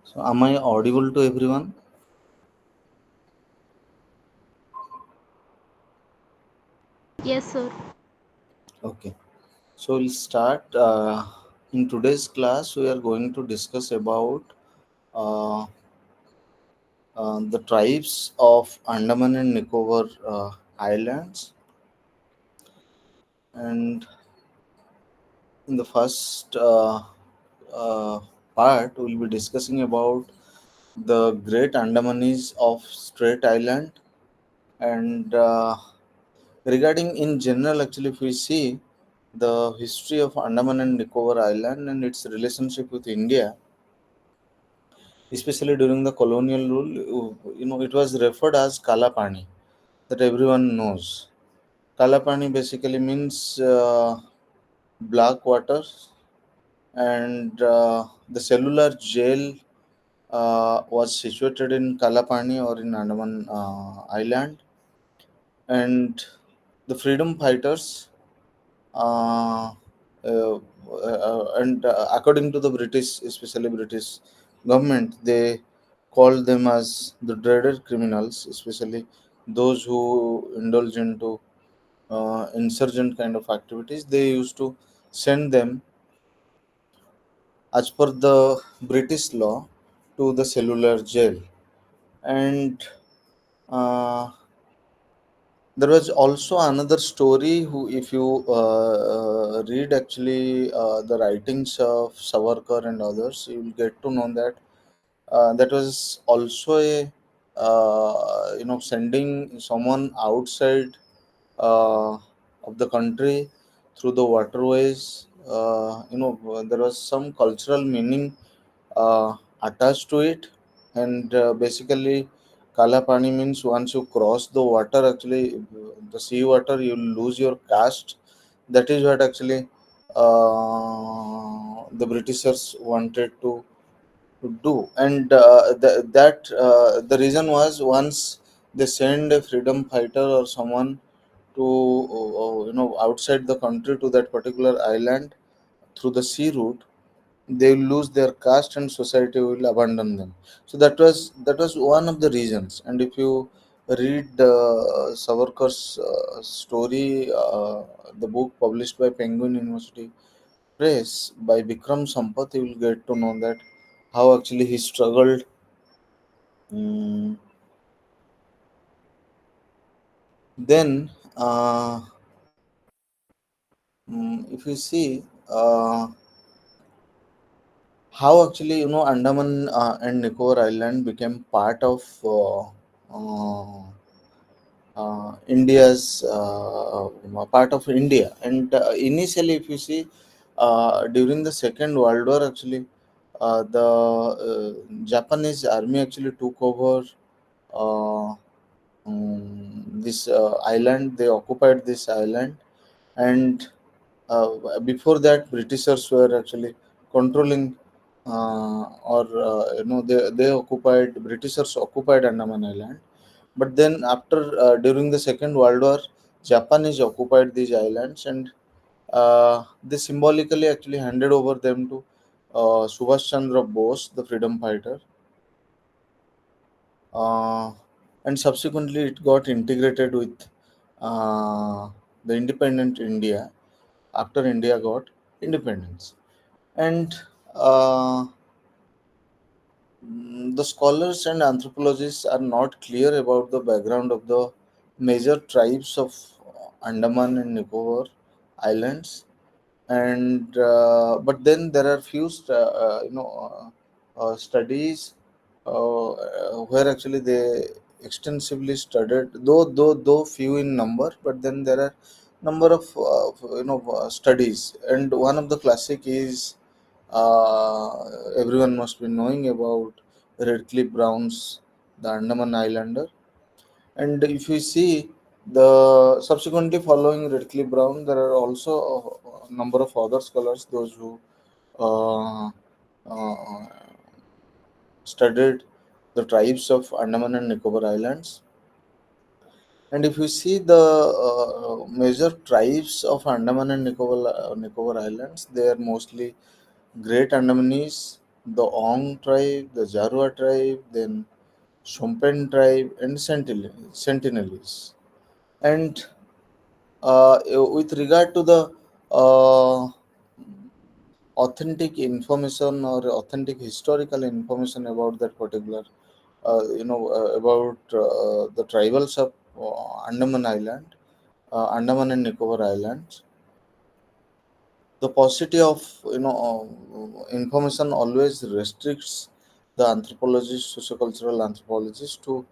So, am I audible to everyone? Yes, sir. Okay. So, we'll start. In today's class, we are going to discuss about uh, the tribes of Andaman and Nicobar Islands. And in the first uh, part, we'll be discussing about the Great Andamanis of Strait Island. And regarding in general, actually, if we see the history of Andaman and Nicobar Island and its relationship with India, especially during the colonial rule, it was referred as Kalapani, that everyone knows. Kalapani basically means black water, and the cellular jail was situated in Kalapani or in Andaman Island, and the freedom fighters uh, and according to the British, especially British government, they called them as the dreaded criminals, especially those who indulge into insurgent kind of activities. They used to send them as per the British law to the cellular jail, and uh, there was also another story who, if you read actually the writings of Savarkar and others, you will get to know that that was also a sending someone outside uh, of the country through the waterways. There was some cultural meaning attached to it, and basically Kala Pani means once you cross the water, actually the sea water, you lose your caste. That is what actually the Britishers wanted to do, and the reason was once they send a freedom fighter or someone to outside the country to that particular island through the sea route, they will lose their caste and society will abandon them. So that was one of the reasons. And if you read Savarkar's story, the book published by Penguin University Press by Vikram Sampath, you will get to know that how actually he struggled. Mm, then if you see how actually Andaman and Nicobar Island became part of India's part of India. And initially, if you see, during the Second World War, actually, the Japanese army actually took over this island. They occupied this island, and before that, Britishers were actually controlling, or they occupied. Britishers occupied Andaman Island, but then after during the Second World War, Japanese occupied these islands, and they symbolically actually handed over them to Subhash Chandra Bose, the freedom fighter, uh, and subsequently it got integrated with uh, the independent India after India got independence. And uh, the scholars and anthropologists are not clear about the background of the major tribes of Andaman and Nicobar Islands, and but then there are few studies where actually they extensively studied, though few in number, but then there are number of studies, and one of the classic is everyone must be knowing about Redcliffe Brown's The Andaman Islander. And if you see the subsequently following Redcliffe Brown, there are also a number of other scholars, those who uh, uh, studied the tribes of Andaman and Nicobar Islands. And if you see the major tribes of Andaman and Nicobar Islands, they are mostly Great Andamanese, the Ong tribe, the Jarua tribe, then Shompen tribe, and Sentinelese. And with regard to the uh, authentic information or authentic historical information about that particular, about the tribals of Andaman Island, Andaman and Nicobar Islands, the paucity of information always restricts the anthropologists, sociocultural anthropologists to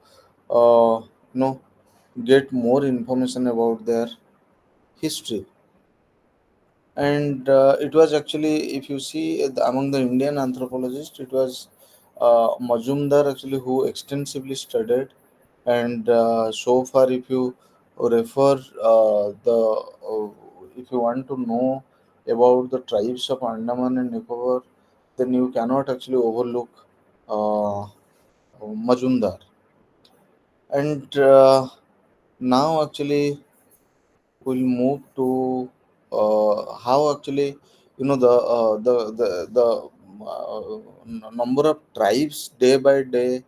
uh, you know get more information about their history. And it was actually, if you see, among the Indian anthropologists, it was Majumdar actually who extensively studied. And so far, if you refer the if you want to know about the tribes of Andaman and Nicobar, then you cannot actually overlook uh, Majumdar. And now actually we'll move to how actually, number of tribes day by day,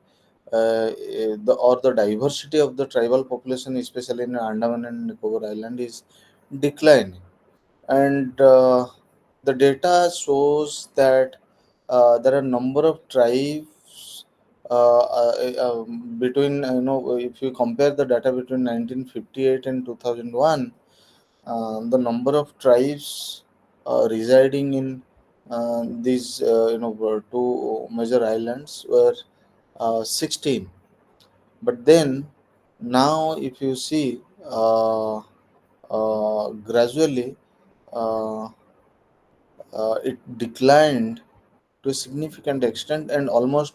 the diversity of the tribal population, especially in Andaman and Nicobar Island, is declining. And the data shows that there are number of tribes between, if you compare the data between 1958 and 2001, the number of tribes residing in these were two major islands were 16. But then now, if you see, gradually uh, it declined to a significant extent, and almost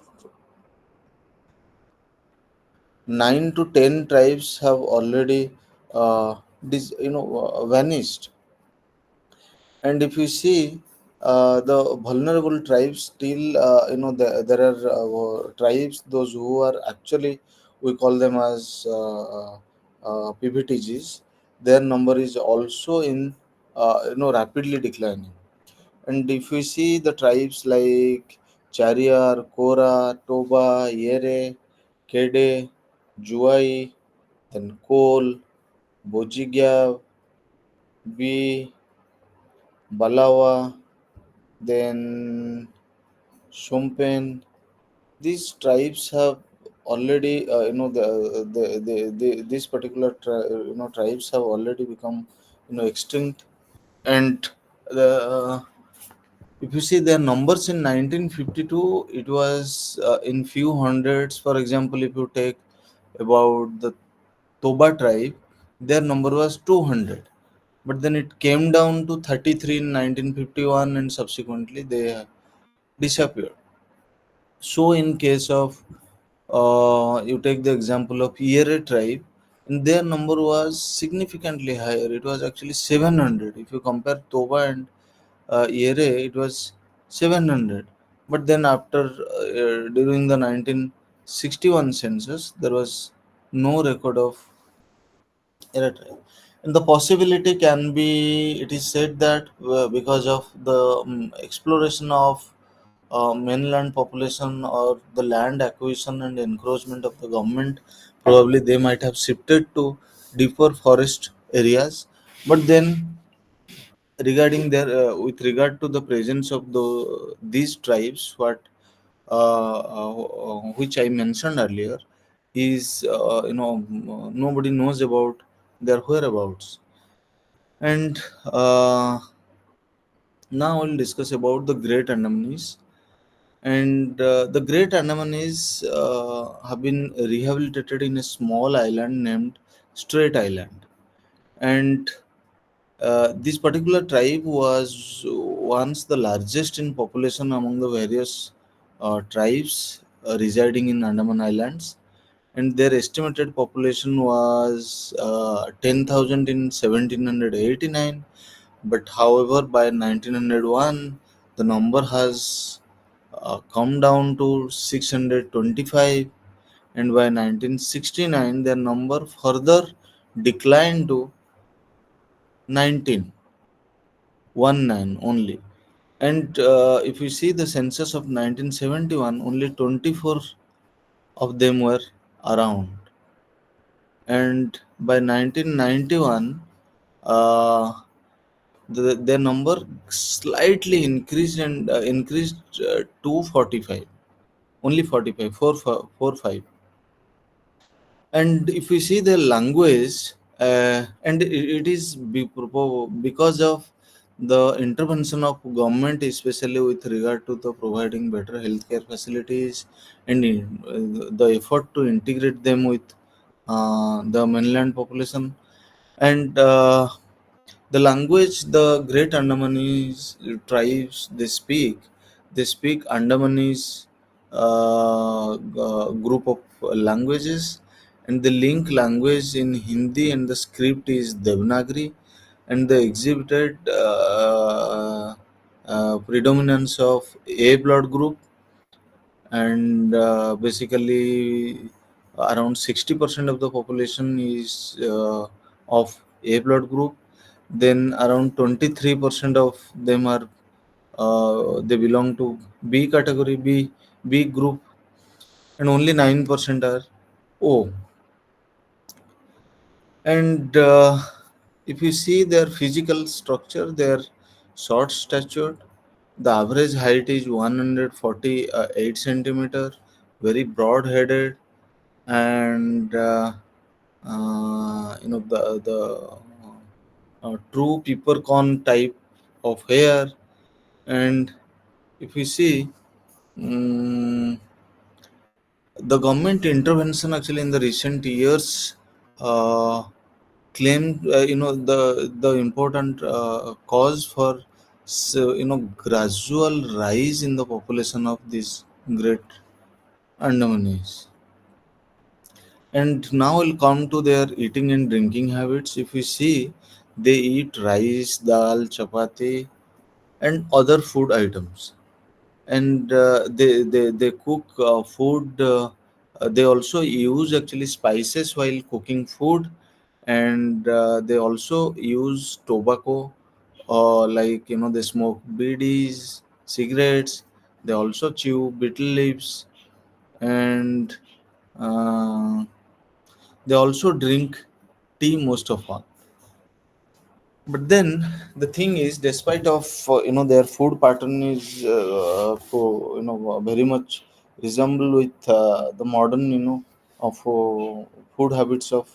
9 to 10 tribes have already vanished. And if you see, the vulnerable tribes still, there are tribes, those who are actually, we call them as PVTGs. Their number is also in rapidly declining. And if we see the tribes like Chariar, Kora, Toba, Yere, Kede, Juai, then Kol, Bojigyav, B, Balawa, then Shumpen, these tribes have already, these particular tribes have already become extinct. And the if you see their numbers in 1952, it was in few hundreds. For example, if you take about the Toba tribe, their number was 200, but then it came down to 33 in 1951, and subsequently they disappeared. So, in case of you take the example of Yere tribe, and their number was significantly higher. It was actually 700. If you compare Toba and Yere, it was 700. But then after during the 1961 census, there was no record of Yere tribe. And the possibility can be, it is said that because of the exploration of mainland population or the land acquisition and encroachment of the government, probably they might have shifted to deeper forest areas. But then, regarding their with regard to the presence of these tribes, what which I mentioned earlier, is nobody knows about their whereabouts. And now we'll discuss about the Great Andamanese. And the Great Andamanese have been rehabilitated in a small island named Strait Island. And this particular tribe was once the largest in population among the various tribes residing in Andaman Islands, and their estimated population was 10,000 in 1789. But however, by 1901, the number has come down to 625, and by 1969, their number further declined to 19 only. And if you see the census of 1971, only 24 of them were around. And by 1991, uh, their number slightly increased and increased to 45. Only 45, 4, 5. And if we see the language, and it is because of the intervention of government, especially with regard to the providing better healthcare facilities, and the effort to integrate them with the mainland population. And the language the great Andamanese tribes they speak Andamanese group of languages, and the link language in Hindi, and the script is Devanagari, and the exhibited predominance of A blood group, and basically around 60% of the population is of A blood group. Then around 23% of them are they belong to B category, B group, and only 9% are O. And if you see their physical structure, they are short statured. The average height is 148 centimeter, very broad headed, and the true peppercorn type of hair. And if you see, mm, the government intervention actually in the recent years uh, claimed the important cause for gradual rise in the population of these great Andamanese. And now we'll come to their eating and drinking habits. If we see, they eat rice, dal, chapati, and other food items. And they cook food. They also use actually spices while cooking food, and they also use tobacco, like they smoke bidis, cigarettes. They also chew betel leaves, and uh, they also drink tea most of all. But then the thing is, despite of their food pattern is very much resemble with the modern of food habits of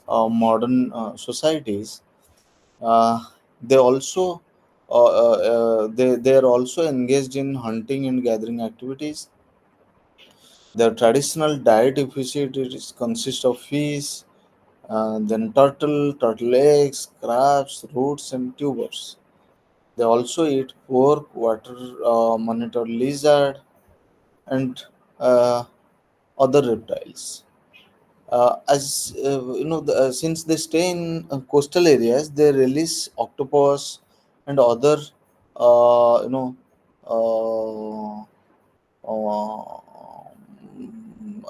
modern societies, uh, they also they are also engaged in hunting and gathering activities. Their traditional diet, if you see it, it is consists of fish, then turtle eggs, crabs, roots, and tubers. They also eat pork, water monitor lizard, and uh, other reptiles. Since they stay in coastal areas, they release octopus and other, uh, you know,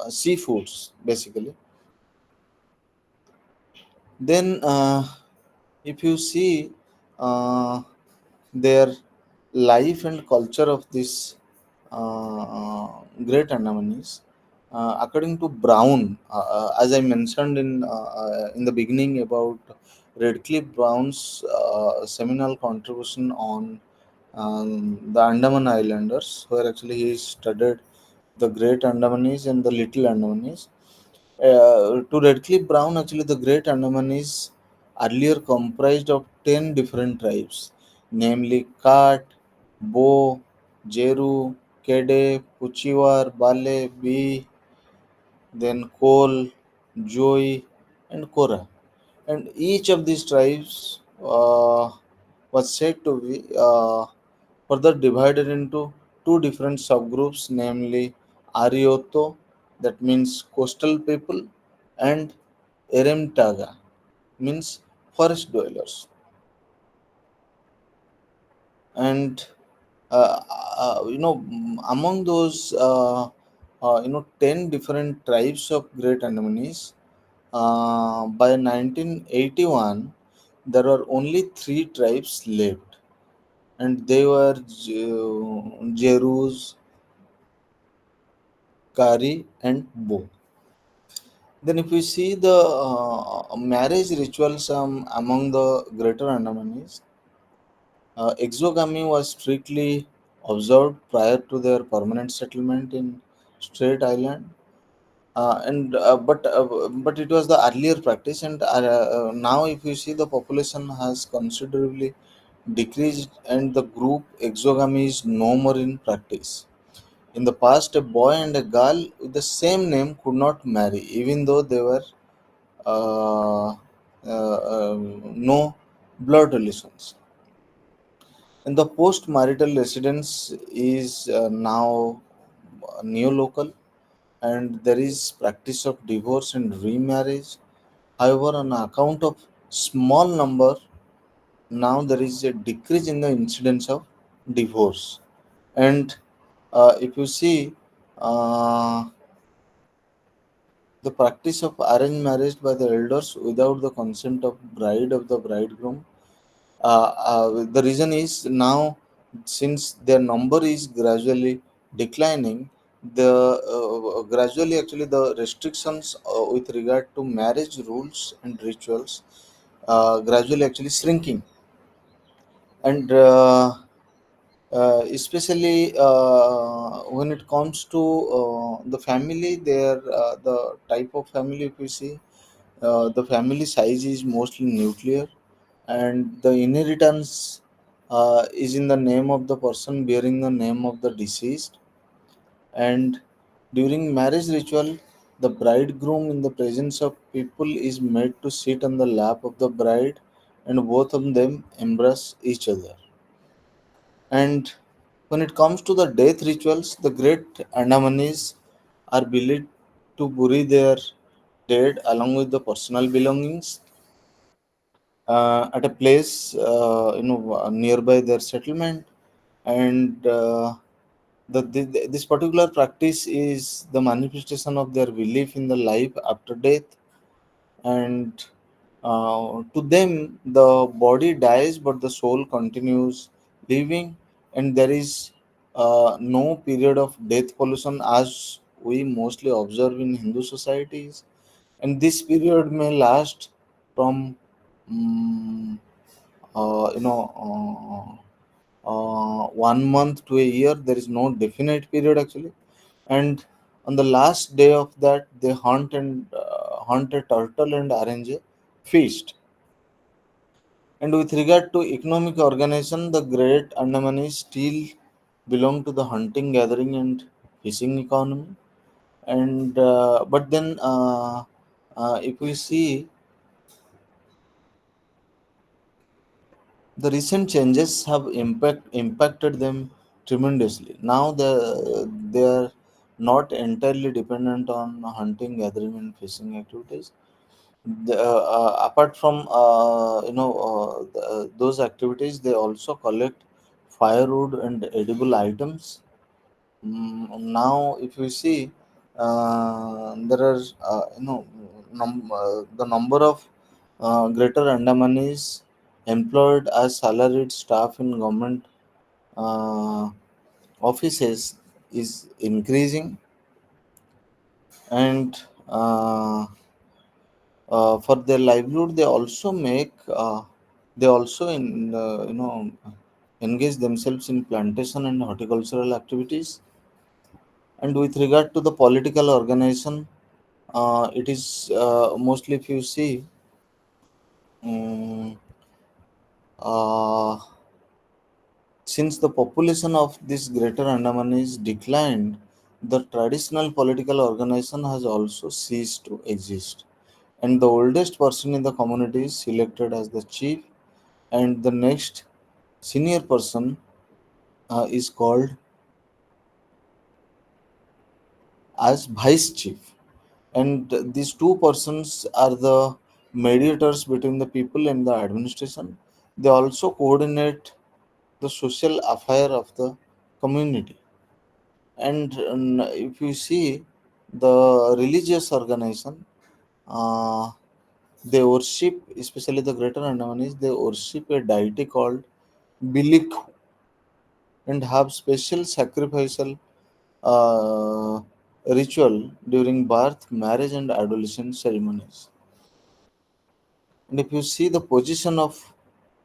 seafoods basically. Then, if you see uh, their life and culture of this great Andamanese, according to Brown, as I mentioned in the beginning about Redcliffe Brown's seminal contribution on the Andaman Islanders, where actually he studied the Great Andamanese and the Little Andamanese. To Redcliffe Brown, actually, the Great Andamanese earlier comprised of 10 different tribes, namely Kat, Bo, Jeru, Kede, Puchiwar, Bale, Bi, then Kol, Joy, and Kora. And each of these tribes was said to be further divided into two different subgroups, namely Arioto, that means coastal people, and Eremtaga, means forest dwellers. And among those 10 different tribes of Great Andamanese, by 1981 there were only three tribes left, and they were Jerus, Kari, and Bo. Then, if we see the marriage rituals among the Greater Andamanis, exogamy was strictly observed prior to their permanent settlement in Strait Island, but it was the earlier practice, and now if you see the population has considerably decreased, and the group exogamy is no more in practice. In the past, a boy and a girl with the same name could not marry, even though they were no blood relations. And the post-marital residence is now neo-local, and there is practice of divorce and remarriage. However, on account of small number, now there is a decrease in the incidence of divorce. And if you see, uh, the practice of arranged marriage by the elders without the consent of bride of the bridegroom. The reason is now, since their number is gradually declining, the gradually actually the restrictions with regard to marriage rules and rituals gradually actually shrinking, and especially when it comes to the family, the type of family, if you see, the family size is mostly nuclear, and the inheritance is in the name of the person bearing the name of the deceased. And during marriage ritual, the bridegroom, in the presence of people, is made to sit on the lap of the bride, and both of them embrace each other. And when it comes to the death rituals, the great Andamanis are believed to bury their dead along with the personal belongings at a place nearby their settlement. And this particular practice is the manifestation of their belief in the life after death. And to them, the body dies but the soul continues living, and there is no period of death pollution as we mostly observe in Hindu societies. And this period may last from um, 1 month to a year. There is no definite period actually. And on the last day of that, they hunt a turtle and arrange a feast. And with regard to economic organization, the Great Andamanis still belong to the hunting, gathering, and fishing economy. And but then, if we see, the recent changes have impacted them tremendously. Now they are not entirely dependent on hunting, gathering, and fishing activities. Apart from those activities, they also collect firewood and edible items. Now, if you see, there are the number of Greater Andamanis employed as salaried staff in government uh, offices is increasing, and for their livelihood, they also engage themselves in plantation and horticultural activities. And with regard to the political organization, it is mostly, if you see, um, uh, since the population of this Greater Andaman is declined, the traditional political organization has also ceased to exist. And the oldest person in the community is selected as the chief, and the next senior person is called as vice chief. And these two persons are the mediators between the people and the administration. They also coordinate the social affair of the community. And if you see the religious organization, uh, they worship, especially the Greater Andaman, they worship a deity called Bilik. and have special sacrificial uh, ritual during birth, marriage, and adolescent ceremonies. And if you see the position of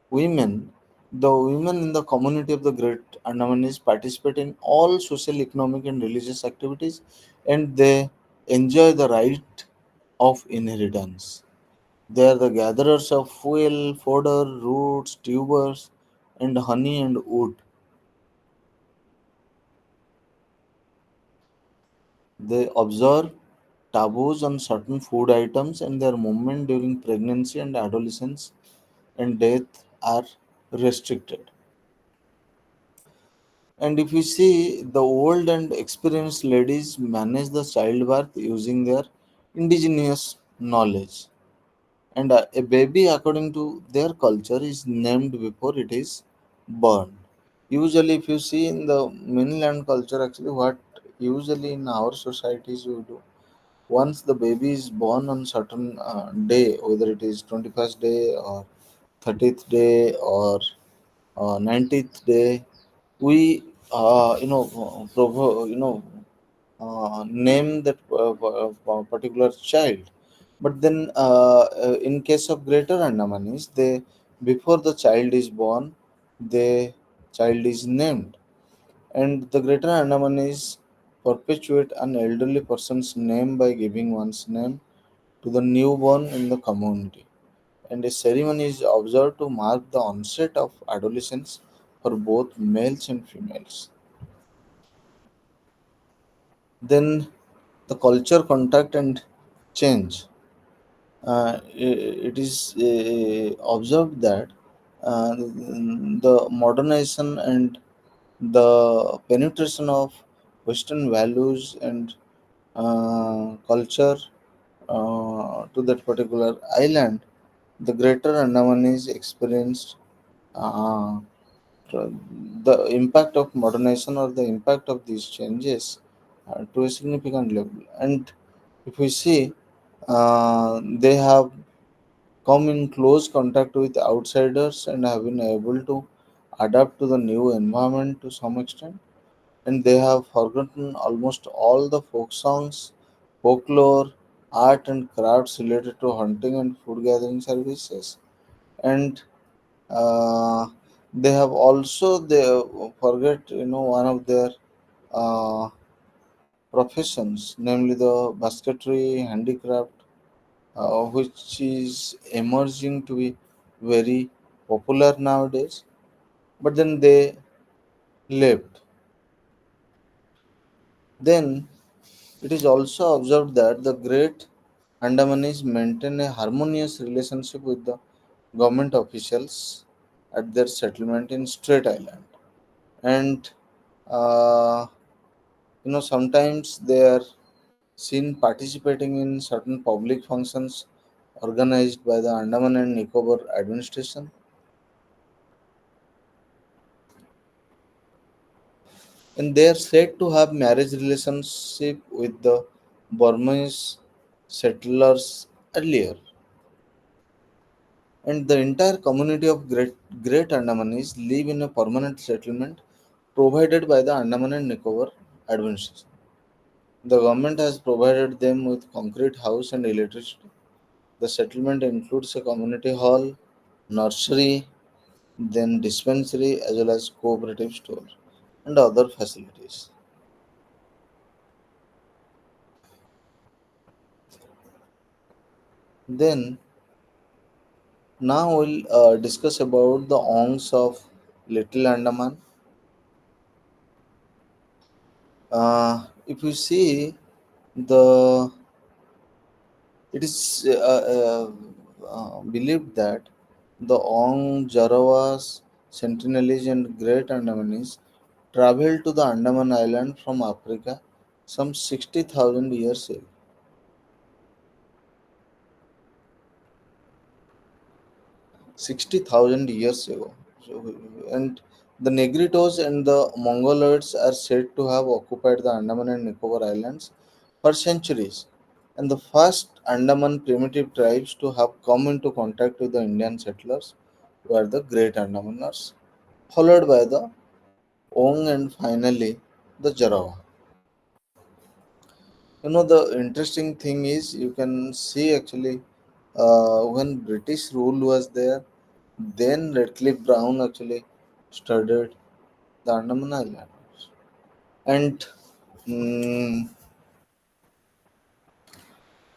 women, the women in the community of the Great Andamanis participate in all social, economic, and religious activities, and they enjoy the right of inheritance. They are the gatherers of fuel, fodder, roots, tubers, and honey and wood. They observe taboos on certain food items, and their movement during pregnancy and adolescence and death are restricted. And if you see, the old and experienced ladies manage the childbirth using their indigenous knowledge. And a baby, according to their culture, is named before it is born. Usually, if you see in the mainland culture, actually, what usually in our societies we do, once the baby is born on certain day, whether it is 21st day or 30th day or 90th day, we name that particular child. But then in case of greater Andamanis, they, before the child is born, the child is named. And the greater Andamanis perpetuate an elderly person's name by giving one's name to the newborn in the community. And a ceremony is observed to mark the onset of adolescence for both males and females. Then the culture contact and change. It is observed that the modernization and the penetration of Western values and culture to that particular island, the Greater Andamanis experienced uh, the impact of modernization or the impact of these changes to a significant level. And if we see, they have come in close contact with outsiders and have been able to adapt to the new environment to some extent. And they have forgotten almost all the folk songs, folklore, art, and crafts related to hunting and food gathering services. And uh, they have also they forget one of their uh, professions, namely the basketry handicraft, which is emerging to be very popular nowadays. But then they left. Then it is also observed that the great Andamanis maintain a harmonious relationship with the government officials at their settlement in Strait Island. And uh, sometimes they are seen participating in certain public functions organized by the Andaman and Nicobar administration. And they are said to have marriage relationship with the Burmese settlers earlier. And the entire community of Great Andamanis live in a permanent settlement provided by the Andaman and Nicobar administration. The government has provided them with concrete house and electricity. The settlement includes a community hall, nursery, then dispensary as well as cooperative store and other facilities. Then now we'll discuss about the ongs of Little Andaman. If you see, the it is believed that the Ong, Jarawas, Sentinelese, and Great Andamanis traveled to the Andaman Island from Africa some 60,000 years ago. 60,000 years ago. So, and the Negritos and the Mongoloids are said to have occupied the Andaman and Nicobar Islands for centuries. And the first Andaman primitive tribes to have come into contact with the Indian settlers were the Great Andamaners, followed by the Ong, and finally the Jarawa. The interesting thing is you can see actually when British rule was there, then Redcliffe Brown actually studied the Andaman Islands. And mm,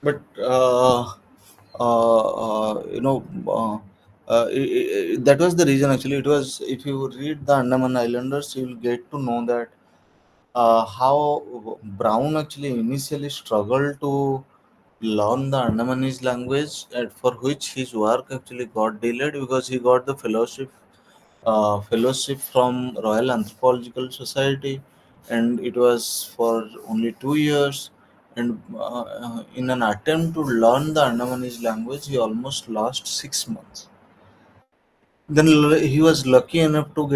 but you know that was the reason actually. It was, if you read the Andaman Islanders, you will get to know that how Brown actually initially struggled to learn the Andamanese language, for which his work actually got delayed because he got the fellowship from Royal Anthropological Society, and it was for only 2 years. And in an attempt to learn the Andamanese language, he almost lost 6 months. Then he was uh, lucky enough to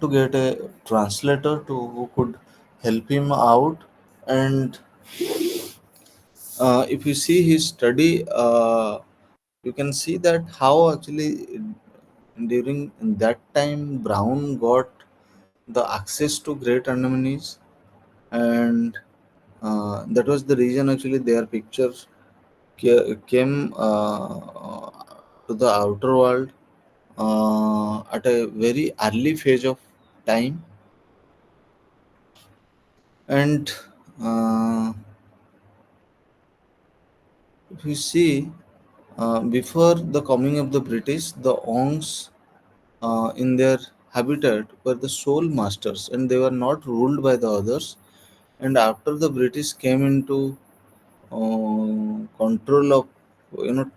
get a translator to who could help him out. And if you see his study, you can see that how actually during that time Brown got the access to Great Andamanese, and that was the reason actually their pictures came to the outer world at a very early phase of time. And uh, if you see, before the coming of the British, the Ongs in their habitat were the sole masters, and they were not ruled by the others. And after the British came into control of,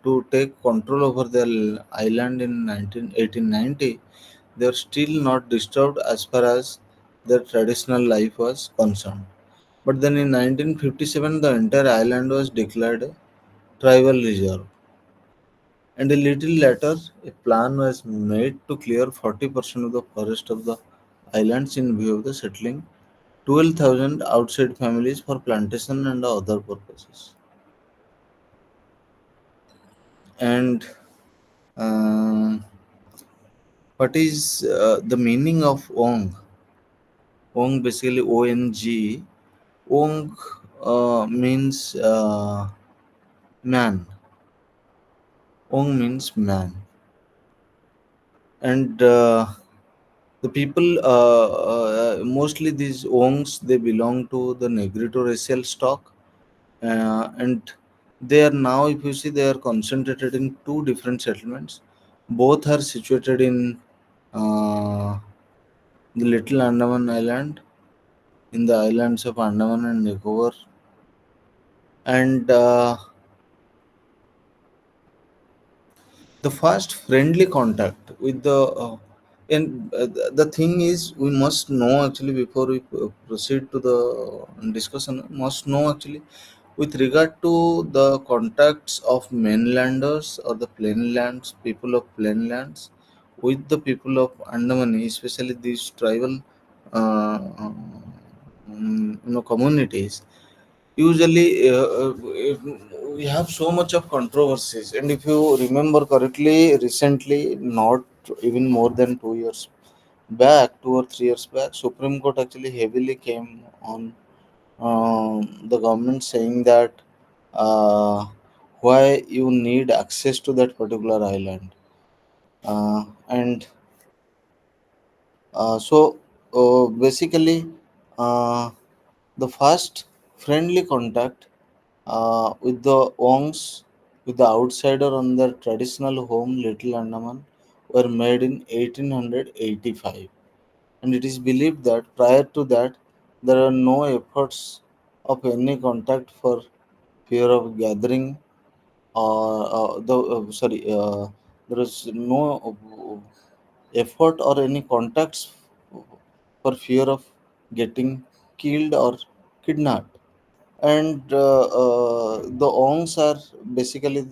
to take control over their island in 1890, they are still not disturbed as far as their traditional life was concerned. But then in 1957, the entire island was declared a tribal reserve. And a little later, a plan was made to clear 40% of the forest of the islands in view of the settling 12,000 outside families for plantation and other purposes. And um, what is the meaning of Ong? Ong, basically ONG. Ong means man. Ong means man. And the people, mostly these Ongs, they belong to the Negrito racial stock. And they are now, if you see, they are concentrated in two different settlements. Both are situated in uh, the Little Andaman Island, in the islands of Andaman and Nicobar. And the first friendly contact with and the thing is, we must know actually before we proceed to the discussion, must know actually with regard to the contacts of mainlanders or the plainlands, people of plainlands, with the people of Andaman, especially these tribal communities. Usually, we have so much of controversies, and if you remember correctly, recently, not even more than 2 years back, 2 or 3 years back, Supreme Court actually heavily came on the government, saying that why you need access to that particular island. And basically, uh, the first friendly contact with the Ongs, with the outsider on their traditional home, Little Andaman, were made in 1885. And it is believed that prior to that, there are no efforts of any contact for fear of gathering, there is no effort or any contacts for fear of getting killed or kidnapped. And the Ongs are basically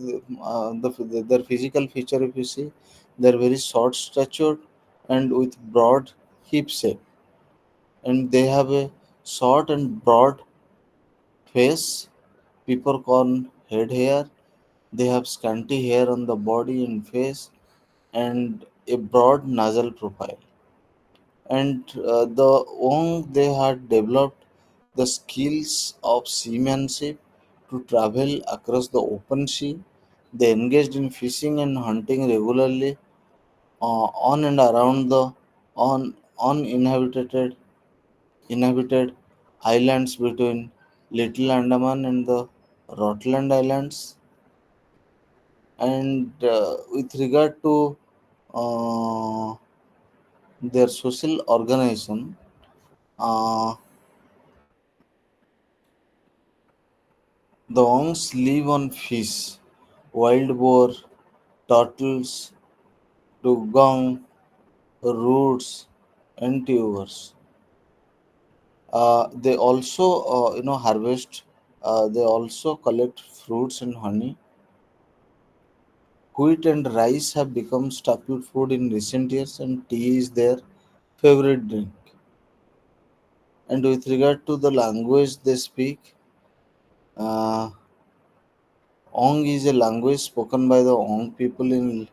their physical feature. If you see, they're very short statured and with broad hip shape, and they have a short and broad face, peppercorn head hair, They have scanty hair on the body and face and a broad nasal profile. And the Wong, they had developed the skills of seamanship to travel across the open sea. They engaged in fishing and hunting regularly on and around the uninhabited inhabited islands between Little Andaman and the Rutland Islands. And with regard to uh, their social organization, uh, the Ongs live on fish, wild boar, turtles, dugong, roots, and tubers. They also, harvest. They also collect fruits and honey. Wheat and rice have become staple food in recent years, and tea is their favorite drink. And with regard to the language they speak, uh, Ong is a language spoken by the Ong people in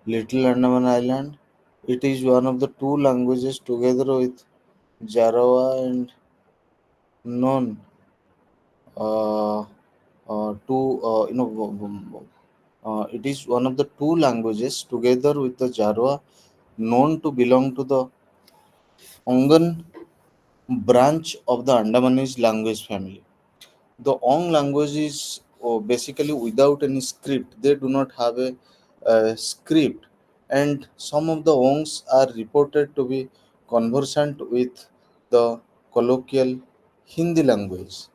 Little Andaman Island. It is one of the two languages together with Jarawa and Non. Uh, it is one of the two languages together with the Jarwa known to belong to the Ongan branch of the Andamanese language family. The Ong language is basically without any script. They do not have a script, and some of the Ongs are reported to be conversant with the colloquial Hindi language.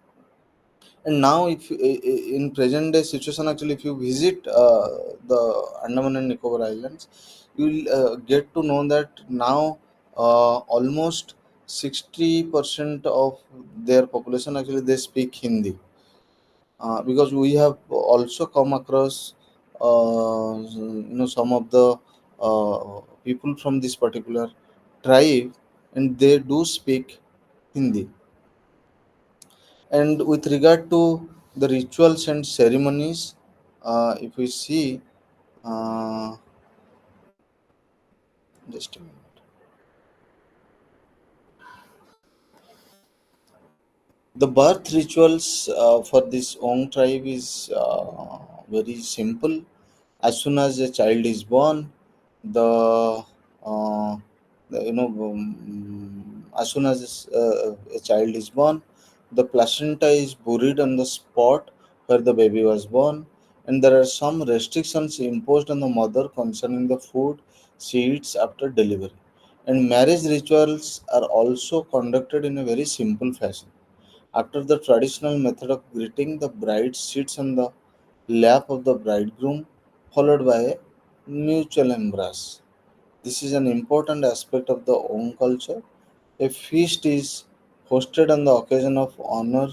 And now, if in present day situation, actually, if you visit the Andaman and Nicobar Islands, you will get to know that now almost 60% of their population actually they speak Hindi, because we have also come across some of the people from this particular tribe, and they do speak Hindi. And with regard to the rituals and ceremonies, if we see, uh, just a minute, the birth rituals for this Ong tribe is very simple. As soon as a child is born, the, uh, as soon as a child is born, the placenta is buried on the spot where the baby was born, and there are some restrictions imposed on the mother concerning the food she eats after delivery. And marriage rituals are also conducted in a very simple fashion. After the traditional method of greeting, the bride sits on the lap of the bridegroom, followed by a mutual embrace. This is an important aspect of the Ong culture. A feast is hosted on the occasion of honor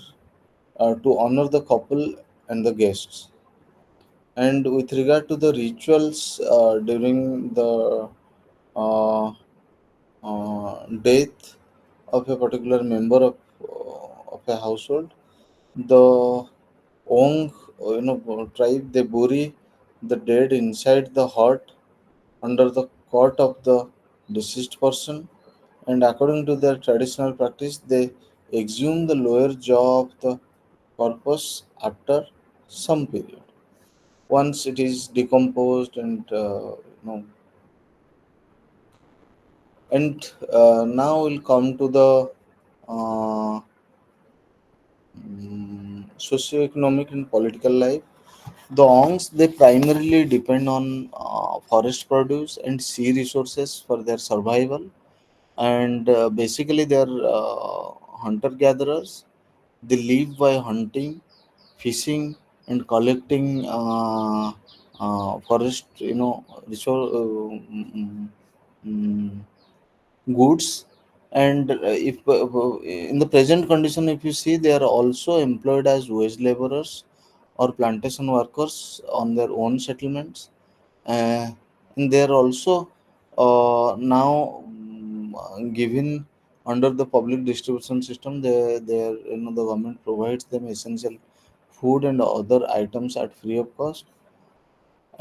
to honor the couple and the guests. And with regard to the rituals during the uh, death of a particular member of a household, the Ong, tribe, they bury the dead inside the hut under the cot of the deceased person, and according to their traditional practice, they exhume the lower jaw of the corpus after some period. Once it is decomposed and now we'll come to the uh, socio-economic and political life. The Ongs they primarily depend on forest produce and sea resources for their survival, and basically they're hunter gatherers. They live by hunting, fishing, and collecting forest resource mm, goods. And if in the present condition, if you see, they are also employed as wage laborers or plantation workers on their own settlements, uh, and they are also now given under the public distribution system. They the government provides them essential food and other items at free of cost.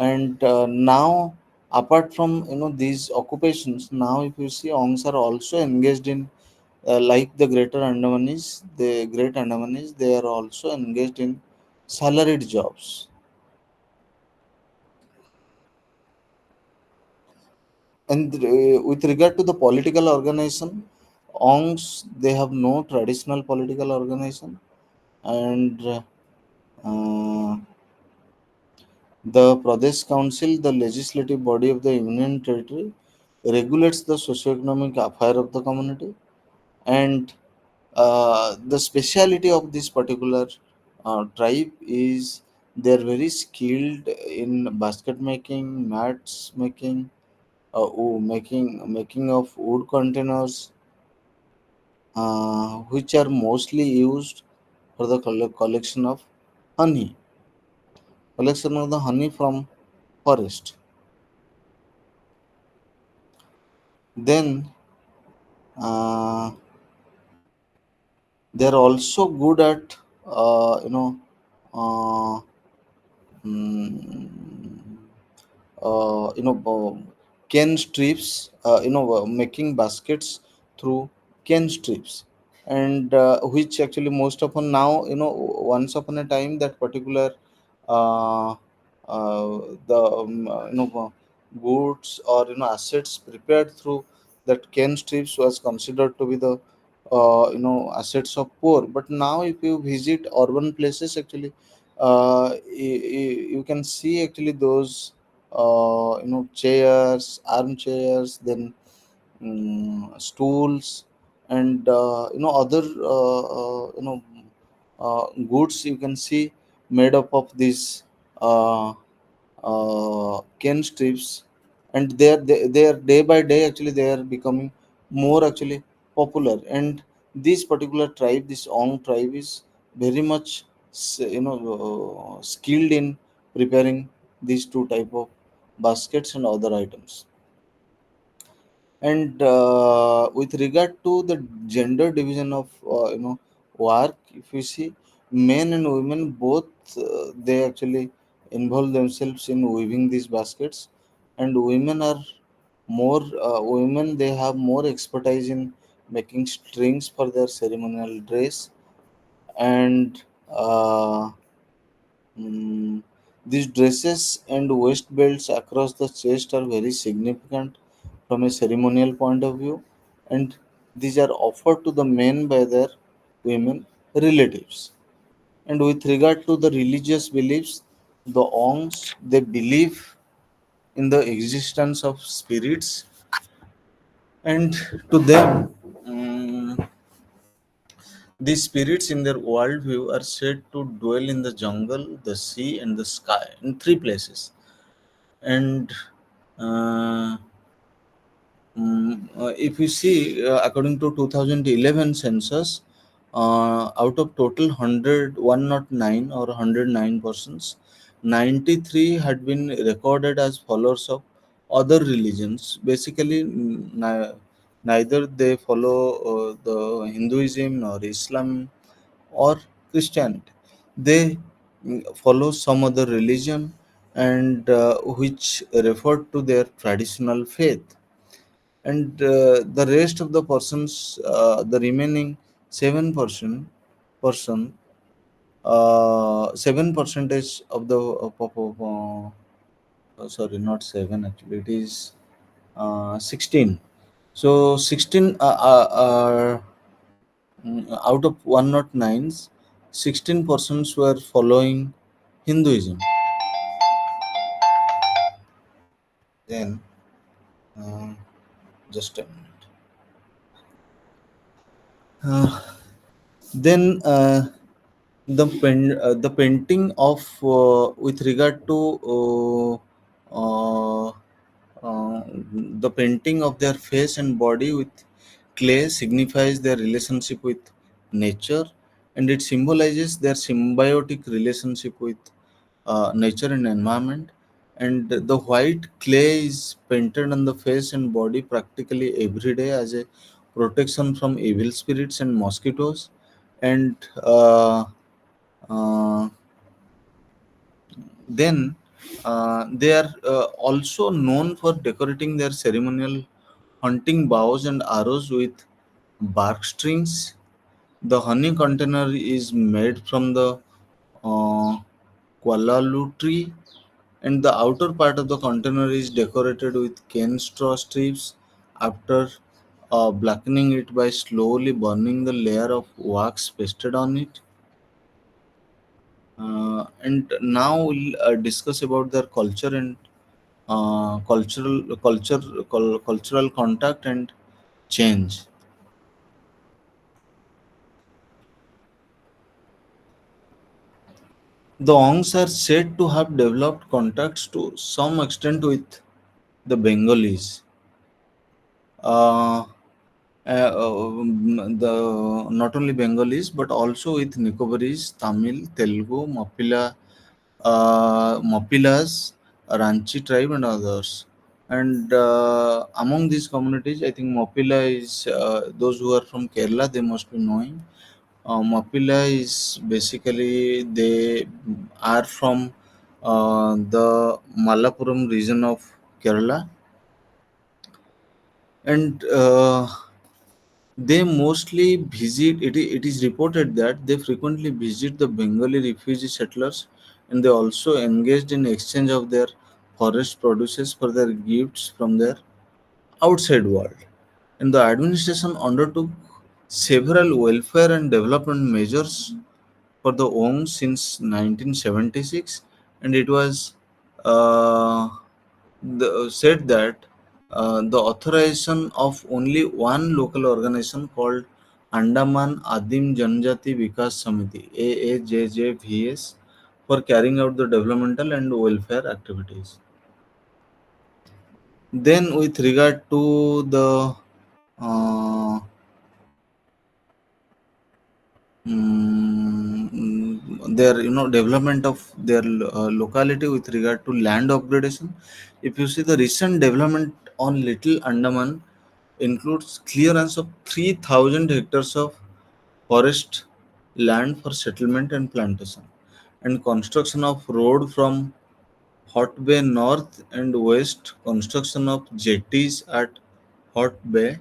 And now, apart from these occupations, now if you see, ongs are also engaged in, like the great Andamanis, they are also engaged in salaried jobs. And with regard to the political organization, ongs, they have no traditional political organization. And uh, the Pradesh Council, the legislative body of the Union Territory, regulates the socio-economic affair of the community. And the speciality of this particular tribe is they are very skilled in basket making, mats making, making of wood containers, which are mostly used for the collection of honey, collection of the honey from forest. Then uh, they're also good at uh, mm, cane strips, making baskets through cane strips. And which actually most often now, once upon a time, that particular uh, the goods or assets prepared through that cane strips was considered to be the assets of poor. But now if you visit urban places, actually you can see actually those chairs, armchairs, then stools, and other goods you can see made up of these uh, cane strips. And they are day by day, actually they are becoming more actually popular. And this particular tribe, this Ong tribe, is very much skilled in preparing these two type of baskets and other items. And with regard to the gender division of work, if you see, men and women both, they actually involve themselves in weaving these baskets. And women, they have more expertise in making strings for their ceremonial dress. And Mm, these dresses and waist belts across the chest are very significant from a ceremonial point of view, and these are offered to the men by their women relatives. And with regard to the religious beliefs, the Ongs, they believe in the existence of spirits, and to them, these spirits in their worldview are said to dwell in the jungle, the sea, and the sky, in three places. And uh, if you see, according to 2011 census, out of total 109 or 109 persons, 93 had been recorded as followers of other religions. Basically, neither they follow the Hinduism nor Islam or Christianity. They follow some other religion, and which referred to their traditional faith. And the rest of the persons, the remaining 7% 7 percentage of the sorry, not 7, actually it is 16. So 16 out of 109s, 16 persons were following Hinduism. Then uh, just a minute. Then the painting of, with regard to uh, the painting of their face and body with clay signifies their relationship with nature, and it symbolizes their symbiotic relationship with nature and environment. And the white clay is painted on the face and body practically every day as a protection from evil spirits and mosquitoes. And uh, then They are also known for decorating their ceremonial hunting bows and arrows with bark strings. The honey container is made from the uh, Kualalu tree, and the outer part of the container is decorated with cane straw strips. After blackening it by slowly burning the layer of wax pasted on it. And now we'll discuss about their culture and cultural contact and change. The Ongs are said to have developed contacts to some extent with the Bengalis. Uh, the not only Bengalis but also with Nicobaris, Tamil, Telugu, Mapilas, Ranchi tribe, and others. And among these communities, I think Mapila is those who are from Kerala. They must be knowing. Mapila is basically they are from the Malappuram region of Kerala, and they mostly visit. It is reported that they frequently visit the Bengali refugee settlers, and they also engaged in exchange of their forest produces for their gifts from their outside world. And the administration undertook several welfare and development measures for the Ong since 1976, and it was uh, said that the authorization of only one local organization called Andaman Adim Janjati Vikas Samiti AAJJVS for carrying out the developmental and welfare activities. Then, with regard to the uh, their development of their locality with regard to land upgradation, if you see the recent development on Little Andaman includes clearance of 3000 hectares of forest land for settlement and plantation, and construction of road from Hot Bay north and west, construction of jetties at Hot Bay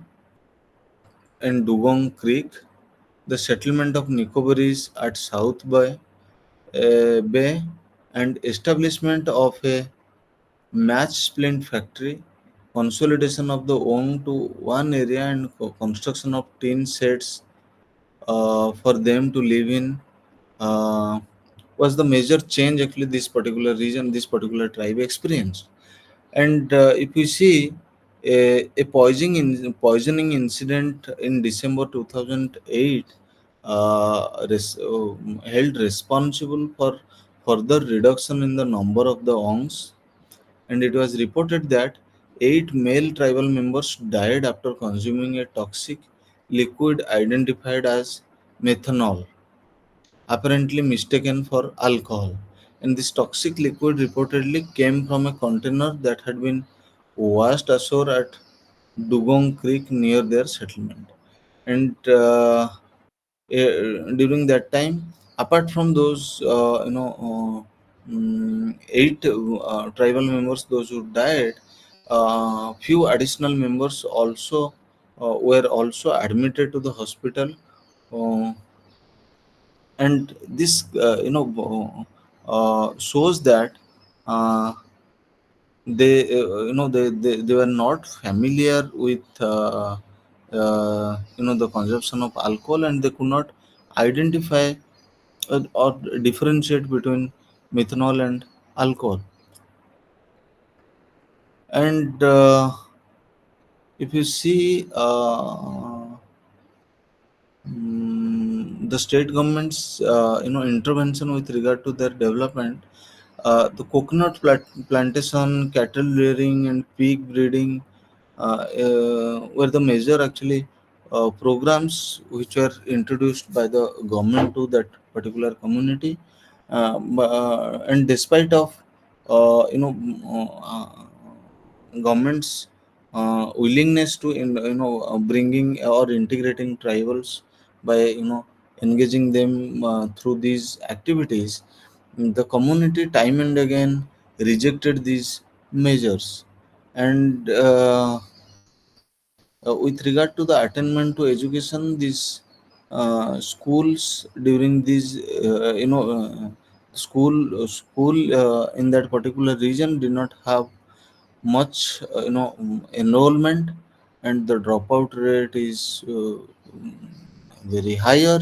and Dugong Creek, the settlement of Nicobaris at South Bay, and establishment of a match splint factory, consolidation of the Ong to one area, and construction of tin sheds for them to live in uh, was the major change actually this particular region, this particular tribe experienced. And if you see a poisoning incident in December 2008 held responsible for further reduction in the number of the Ongs, and it was reported that 8 male tribal members died after consuming a toxic liquid identified as methanol, apparently mistaken for alcohol. And this toxic liquid reportedly came from a container that had been washed ashore at Dugong Creek near their settlement. And during that time, apart from those, 8 tribal members, those who died, few additional members also were also admitted to the hospital. Uh, and this shows that uh, they were not familiar with the consumption of alcohol, and they could not identify or differentiate between methanol and alcohol. And if you see the state government's intervention with regard to their development, the coconut plantation, cattle rearing, and pig breeding were the major actually programs which were introduced by the government to that particular community. And despite of government's willingness to bringing or integrating tribals by engaging them through these activities, the community time and again rejected these measures. And with regard to the attainment to education, these schools during these school in that particular region did not have much enrollment, and the dropout rate is very higher.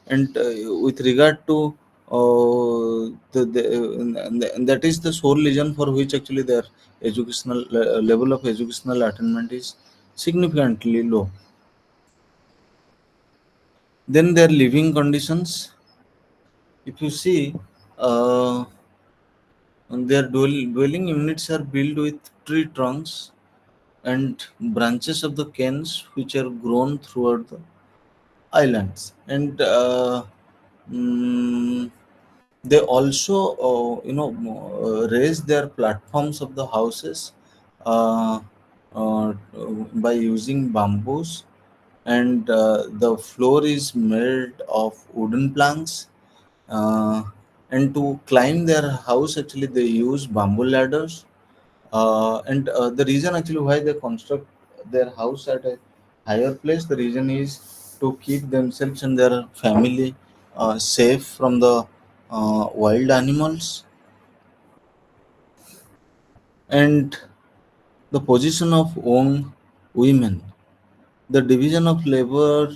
And with regard to and that is the sole reason for which actually their educational level of educational attainment is significantly low. Then their living conditions, if you see, uh, their dwelling units are built with tree trunks and branches of the canes which are grown throughout the islands. And mm, they also raise their platforms of the houses uh, uh, by using bamboos, and the floor is made of wooden planks. uh, and to climb their house, actually they use bamboo ladders. And the reason actually why they construct their house at a higher place, the reason is to keep themselves and their family safe from the wild animals. And the position of young women, the division of labor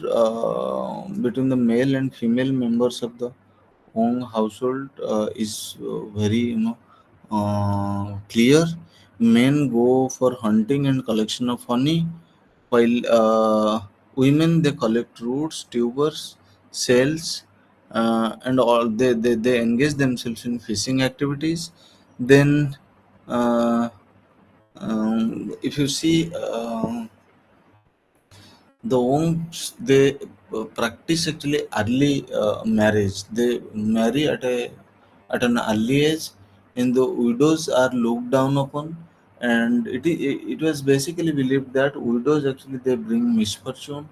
between the male and female members of the own household is very clear. Men go for hunting and collection of honey, while women they collect roots, tubers, shells, and all they engage themselves in fishing activities. Then if you see, the monks they practice actually early marriage. They marry at an early age, and the widows are looked down upon. And it was basically believed that widows actually they bring misfortune,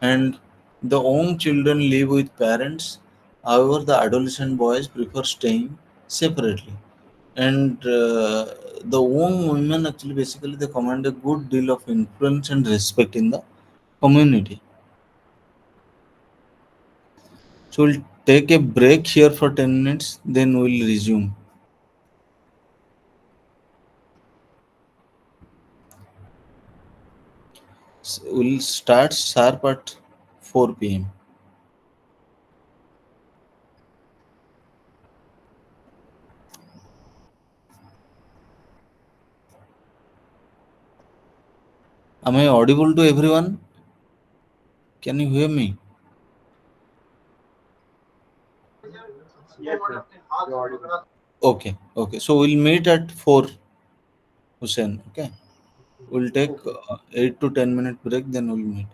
and the young children live with parents. However, the adolescent boys prefer staying separately. And the young women actually basically they command a good deal of influence and respect in the community. So we'll take a break here for 10 minutes, then we'll resume. We'll start sharp at 4 p.m. Am I audible to everyone? Can you hear me? Okay, okay. So we'll meet at 4, Hussein. Okay. We'll take 8 to 10 minute break, then we'll meet.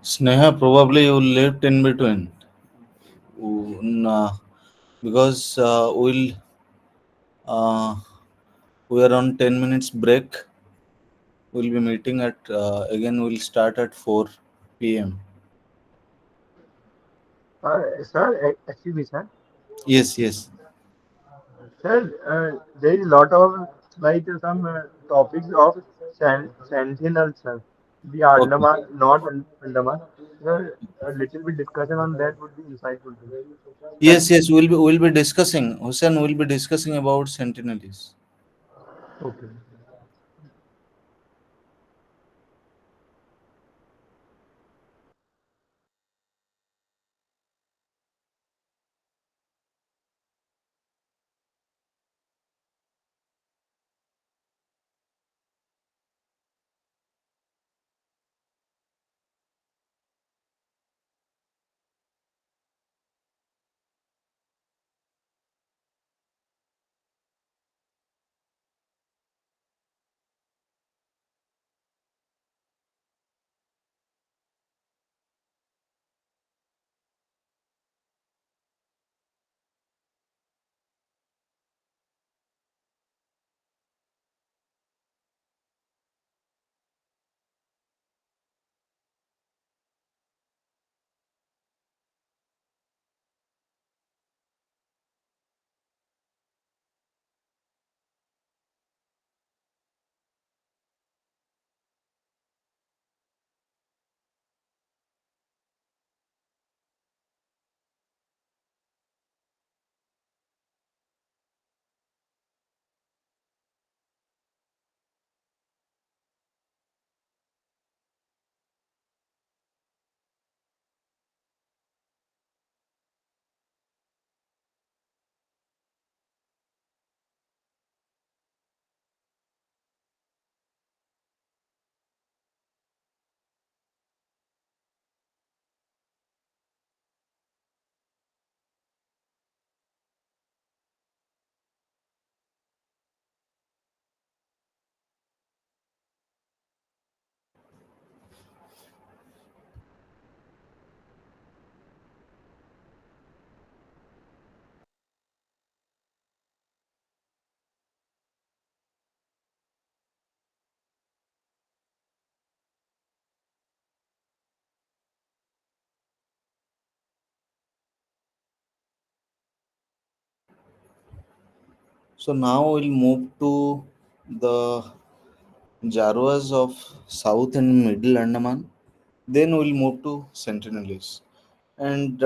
Sneha, probably you lived in between. Nah, because uh, we are on 10 minutes break. We'll be meeting at again. We'll start at 4 p.m. Sir, excuse me, sir. Yes, yes. Sir, there is a lot of some topics of sentinel, sir. The Okay. Andaman, not Andaman. Sir, a little bit discussion on that would be insightful. Thank Yes, you. yes. We'll be discussing. Hussein will be discussing about Sentinels. Okay. So now we'll move to the Jarwas of South and Middle Andaman. Then we'll move to Sentinels. And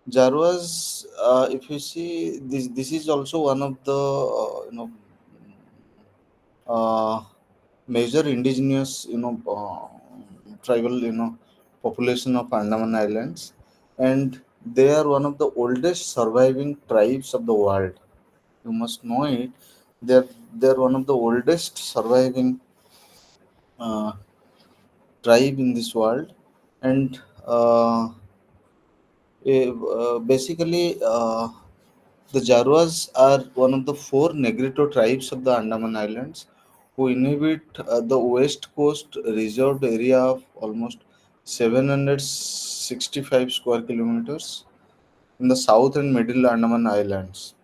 Jarwas, if you see, this is also one of the uh, major indigenous tribal population of Andaman Islands, and they are one of the oldest surviving tribes of the world. You must know it. They're one of the oldest surviving uh, tribe in this world, and basically the Jarwas are one of the four Negrito tribes of the Andaman Islands who inhabit the west coast reserved area of almost 765 square kilometers in the south and middle Andaman Islands.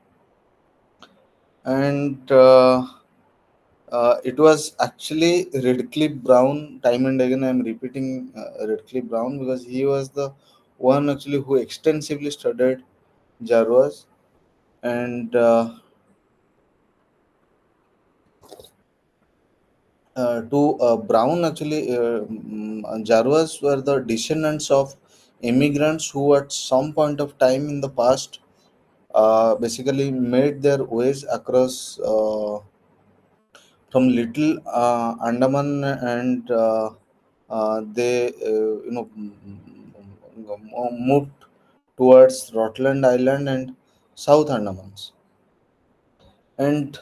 And it was actually Redcliffe Brown. Time and again, I'm repeating Redcliffe Brown because he was the one actually who extensively studied Jarwas. And to Brown, actually, Jarwas were the descendants of immigrants who, at some point of time in the past, basically made their ways across from Little Andaman, and they, moved towards Rutland Island and South Andamans. And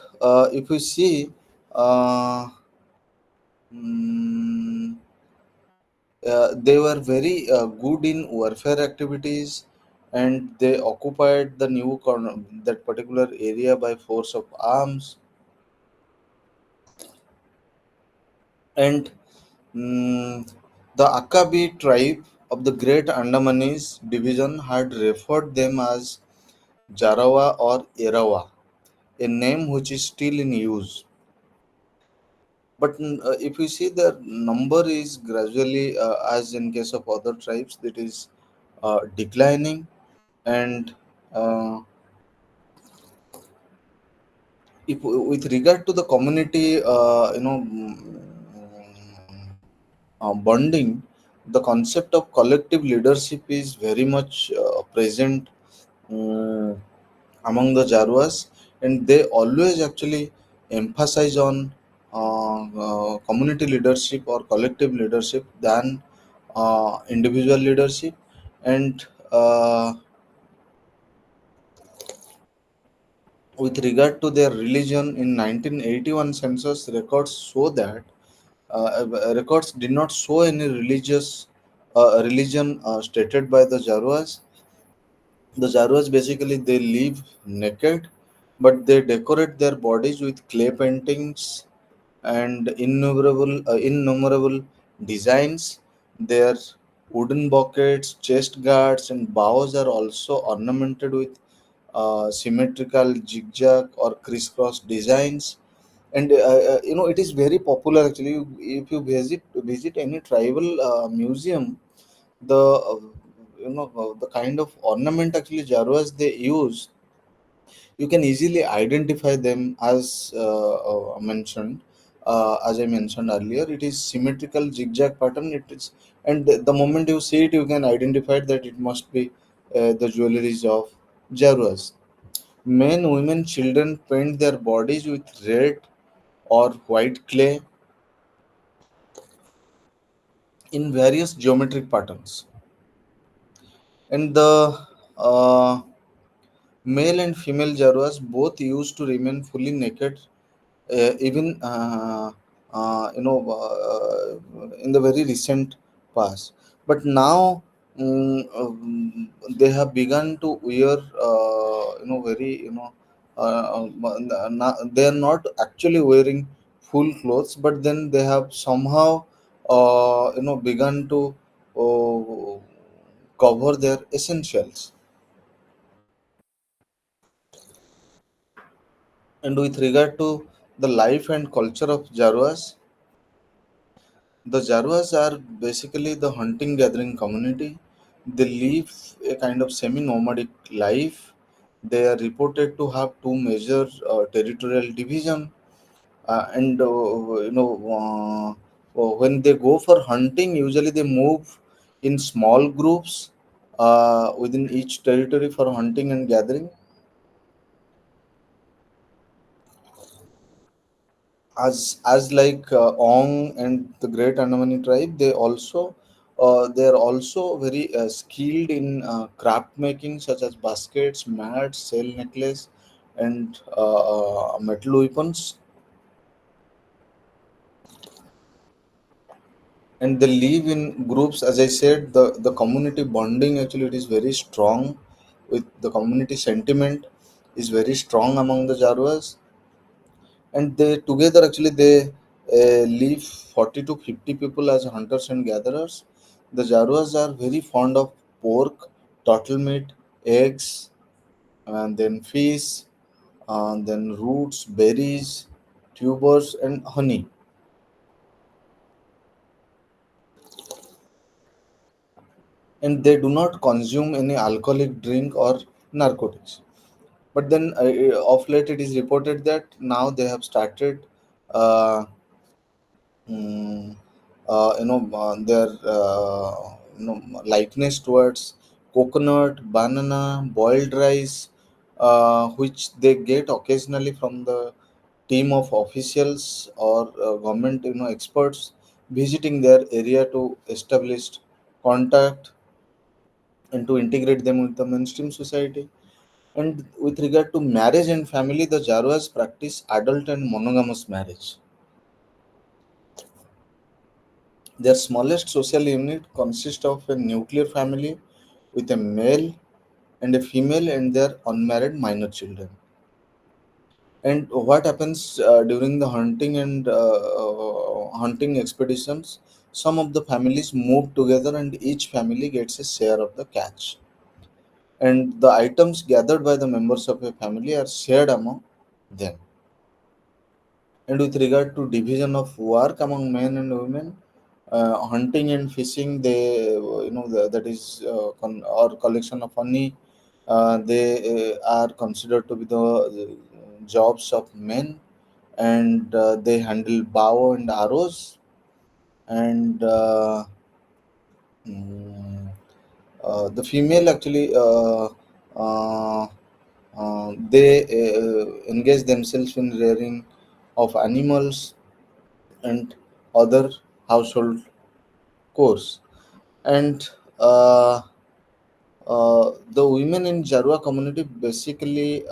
if we see, uh, mm, they were very good in warfare activities, and they occupied the that particular area by force of arms. And mm, The Akabi tribe of the Great Andamanese division had referred them as Jarawa or Erawa, a name which is still in use. But if you see, the number is gradually, as in case of other tribes, that is declining. And if with regard to the community, bonding, the concept of collective leadership is very much present um, among the Jarwas, and they always actually emphasize on community leadership or collective leadership than individual leadership. And with regard to their religion, in 1981 census records show that records did not show any religious religion stated by the Jarwas. The Jarwas basically they live naked, but they decorate their bodies with clay paintings and innumerable designs. Their wooden buckets, chest guards, and bows are also ornamented with symmetrical zigzag or crisscross designs. And it is very popular actually. If you visit any tribal museum, the the kind of ornament actually Jarwas they use, you can easily identify them as mentioned. As I mentioned earlier, it is symmetrical zigzag pattern. It is, and the moment you see it, you can identify that it must be the jewelries of Jarwas. Men, women, children paint their bodies with red or white clay in various geometric patterns, and the uh, male and female Jarwas both used to remain fully naked, even in the very recent past. But now they have begun to wear very they are not actually wearing full clothes, but then they have somehow begun to uh, cover their essentials. And with regard to the life and culture of Jarwas, the Jarwas are basically the hunting gathering community. They live a kind of semi nomadic life. They are reported to have two major territorial division, and when they go for hunting, usually they move in small groups within each territory for hunting and gathering. As like Ong and the Great Andamani tribe, they are also very skilled in craft making, such as baskets, mats, shell necklace, and metal weapons. And they live in groups. As I said, the community bonding actually it is very strong. With the community sentiment is very strong among the Jarwas, and they together actually they leave 40 to 50 people as hunters and gatherers. The Jarwas are very fond of pork, turtle meat, eggs, and then fish, and then roots, berries, tubers, and honey. And they do not consume any alcoholic drink or narcotics. But then of late it is reported that now they have started uh, mm, their likeness towards coconut, banana, boiled rice, which they get occasionally from the team of officials or government experts visiting their area to establish contact and to integrate them with the mainstream society. And with regard to marriage and family, the Jarwas practice adult and monogamous marriage. Their smallest social unit consists of a nuclear family with a male and a female and their unmarried minor children. And what happens during the hunting and hunting expeditions? some of the families move together and each family gets a share of the catch. And the items gathered by the members of a family are shared among them. And with regard to division of work among men and women, hunting and fishing, they that is or collection of honey, they are considered to be the jobs of men, and they handle bow and arrows, and mm, the female actually uh, they engage themselves in rearing of animals and other household chores. And the women in Jarwa community basically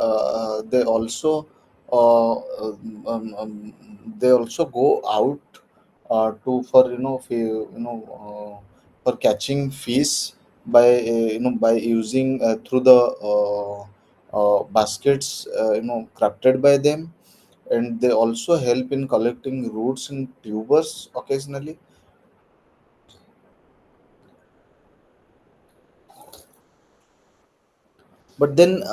they also go out to for for catching fish by by using through the baskets crafted by them, and they also help in collecting roots and tubers occasionally. But then,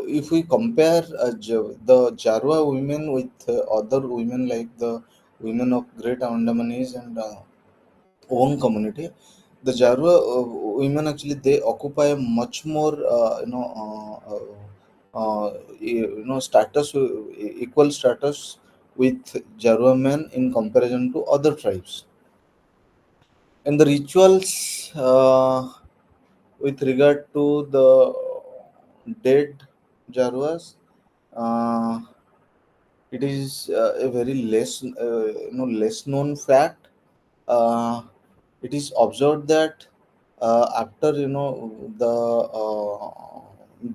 if we compare the Jarwa women with other women like the women of Great Andamanese and Ong community, the Jarwa women actually they occupy much more, status equal status with Jarwa men in comparison to other tribes. And the rituals with regard to the dead Jarwas, uh, it is a very less known fact. Uh, it is observed that after the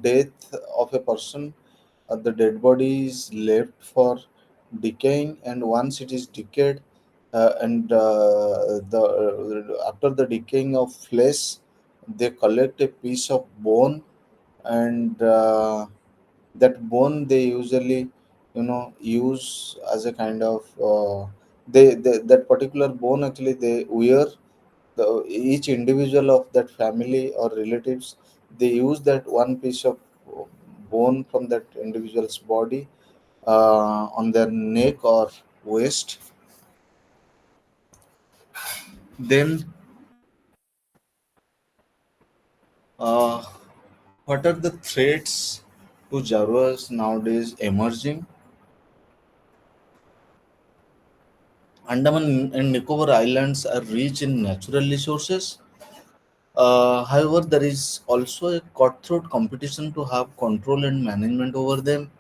death of a person, the dead body is left for decaying, and once it is decayed, and the after the decaying of flesh, they collect a piece of bone, and that bone they usually use as a kind of that particular bone actually they wear. Each individual of that family or relatives, they use that one piece of bone from that individual's body on their neck or waist. Then uh, what are the threats to Jawas nowadays emerging? Andaman and Nicobar Islands are rich in natural resources. However, there is also a cutthroat competition to have control and management over them.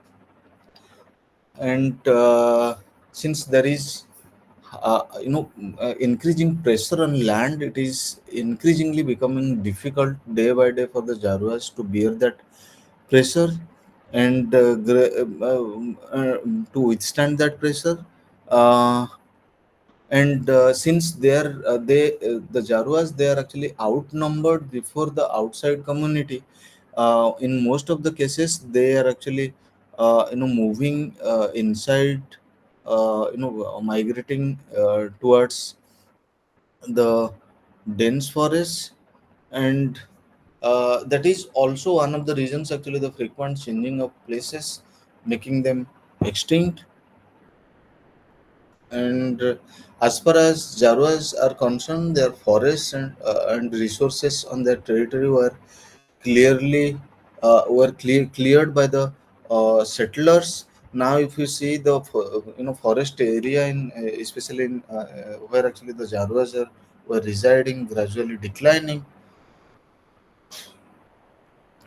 And since there is, increasing pressure on land, it is increasingly becoming difficult day by day for the Jaruas to bear that pressure and to withstand that pressure. Uh, and since the Jaruas, they are actually outnumbered before the outside community. In most of the cases they are actually moving inside, migrating towards the dense forest, and that is also one of the reasons actually the frequent changing of places making them extinct. And as far as Jawas are concerned, their forests and resources on their territory cleared by the settlers. Now, if you see the forest area in especially in where actually the Jawas were residing, gradually declining.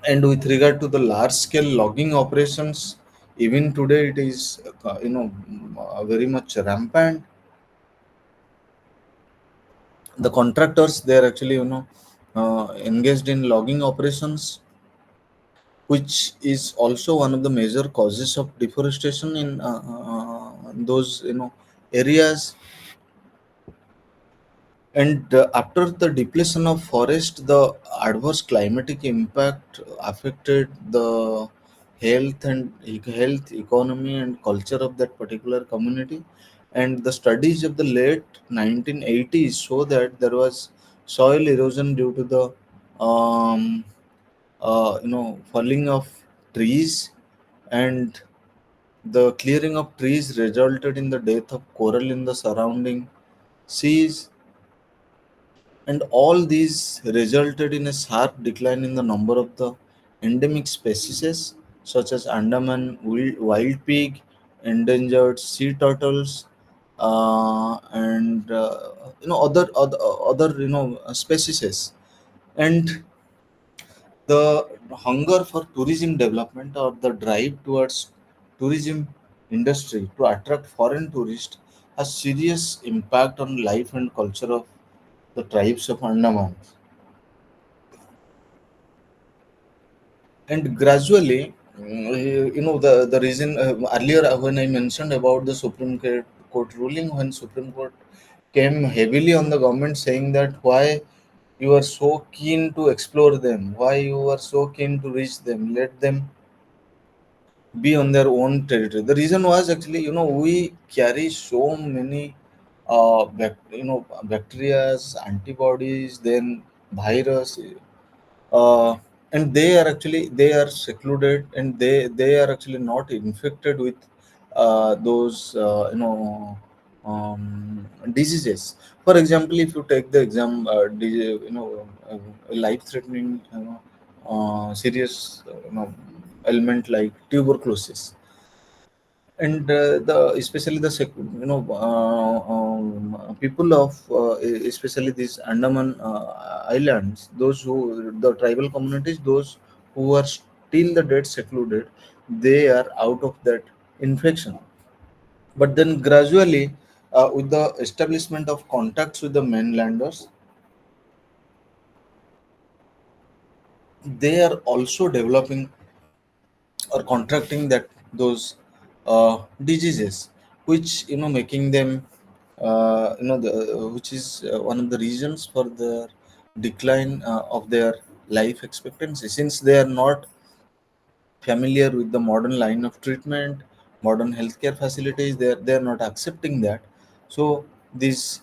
And with regard to the large scale logging operations, even today it is very much rampant. The contractors, they are actually engaged in logging operations, which is also one of the major causes of deforestation in those areas. And after the depletion of forest, the adverse climatic impact affected the health, economy and culture of that particular community. And the studies of the late 1980s show that there was soil erosion due to the um, falling of trees, and the clearing of trees resulted in the death of coral in the surrounding seas, and all these resulted in a sharp decline in the number of the endemic species such as Andaman wild pig, endangered sea turtles, and other species. And the hunger for tourism development, or the drive towards tourism industry to attract foreign tourists, has serious impact on life and culture of the tribes of Andaman. And gradually, the reason earlier, when I mentioned about the Supreme Court ruling, when Supreme Court came heavily on the government saying that why you are so keen to explore them, why you are so keen to reach them, let them be on their own territory. The reason was actually, we carry so many bacteria, antibodies, then virus, uh, and they are secluded, and they are actually not infected with those diseases. For example, if you take the exam life threatening, serious ailment like tuberculosis, and the especially the people of especially these Andaman islands, those who the tribal communities, those who are still the dead secluded, they are out of that infection. But then gradually, with the establishment of contacts with the mainlanders, they are also developing or contracting that those diseases, which making them which is one of the reasons for the decline of their life expectancy, since they are not familiar with the modern line of treatment, modern healthcare facilities. They are not accepting that. So this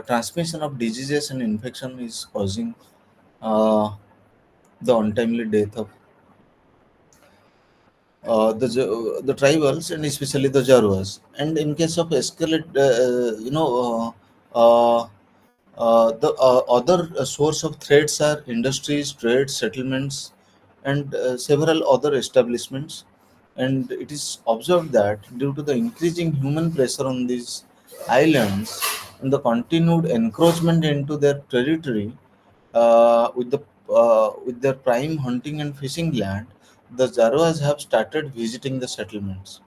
transmission of diseases and infection is causing uh, the untimely death of the tribals, and especially the Jaruas. And in case of escalate, the other source of threats are industries, trade, settlements, and several other establishments. And it is observed that due to the increasing human pressure on these islands and the continued encroachment into their territory, with their prime hunting and fishing land, the Jaruas have started visiting the settlements.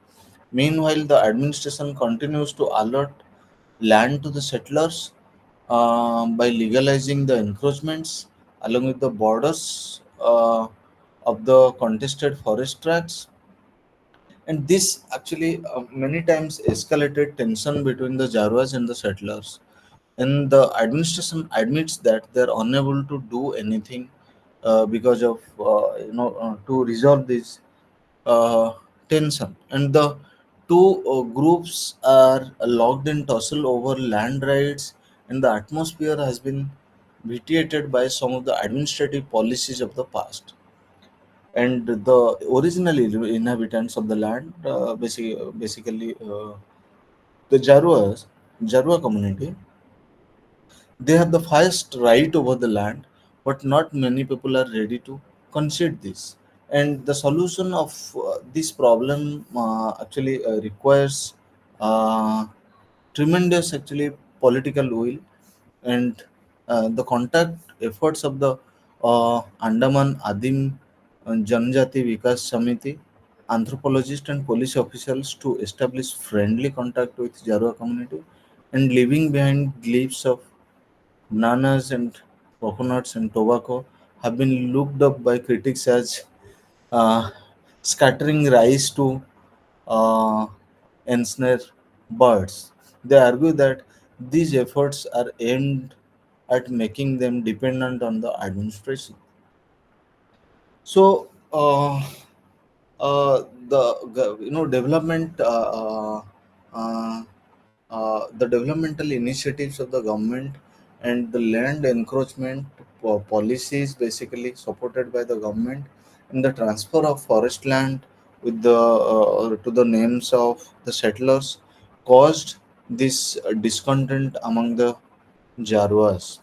Meanwhile, the administration continues to allot land to the settlers by legalizing the encroachments along with the borders of the contested forest tracts. And this actually many times escalated tension between the Jaruas and the settlers. And the administration admits that they're unable to do anything because of to resolve this uh, tension. And the two groups are locked in tussle over land rights, and the atmosphere has been vitiated by some of the administrative policies of the past. And the original inhabitants of the land, basically the Jarua community, they have the first right over the land, but not many people are ready to concede this. And the solution of this problem actually requires uh, tremendous actually political will, and the contact efforts of the Andaman Adim Janjati Vikas Samiti, anthropologists and police officials to establish friendly contact with Jarua community, and leaving behind glyphs of bananas and coconuts and tobacco have been looked up by critics as uh, scattering rice to uh, ensnare birds. They argue that these efforts are aimed at making them dependent on the administration. So, the development uh, uh, the developmental initiatives of the government and the land encroachment policies basically supported by the government, and the transfer of forest land with the to the names of the settlers caused this discontent among the Jarwas.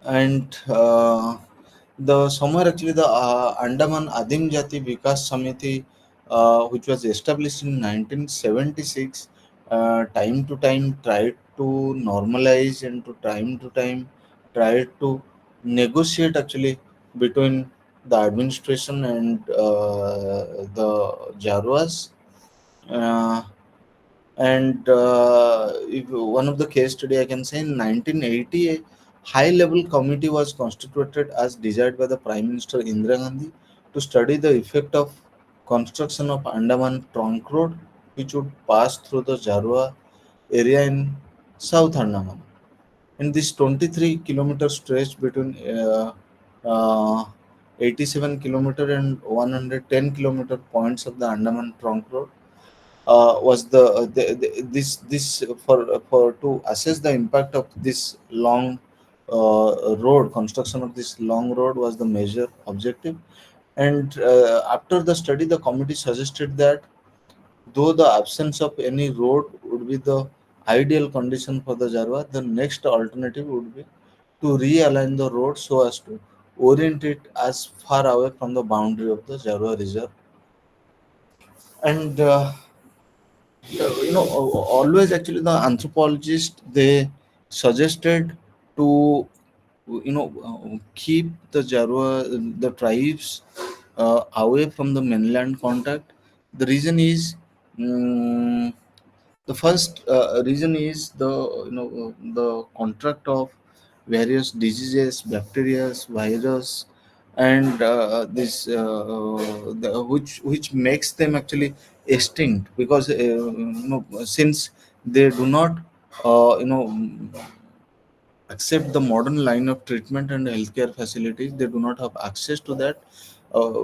And the somewhere actually the Andaman Adim Jati Vikas Samiti, which was established in 1976, time to time tried to normalize and to time tried to negotiate actually between the administration and the Jarwas. Uh, and if one of the case study I can say, in 1980, a high level committee was constituted as desired by the Prime Minister Indira Gandhi to study the effect of construction of Andaman Trunk Road, which would pass through the Jarwa area in South Andaman. And this 23-kilometer stretch between uh, 87-kilometer and 110-kilometer points of the Andaman Trunk Road was this for to assess the impact of this long road. Construction of this long road was the major objective. And after the study, the committee suggested that though the absence of any road would be the ideal condition for the Jarwa, the next alternative would be to realign the road so as to orient it as far away from the boundary of the Jarwa reserve. And always actually the anthropologists they suggested to keep the Jarwa, the tribes away from the mainland contact. The reason is, mm the first reason is the the contract of various diseases, bacteria, virus, and which makes them actually extinct, because since they do not accept the modern line of treatment and healthcare facilities, they do not have access to that.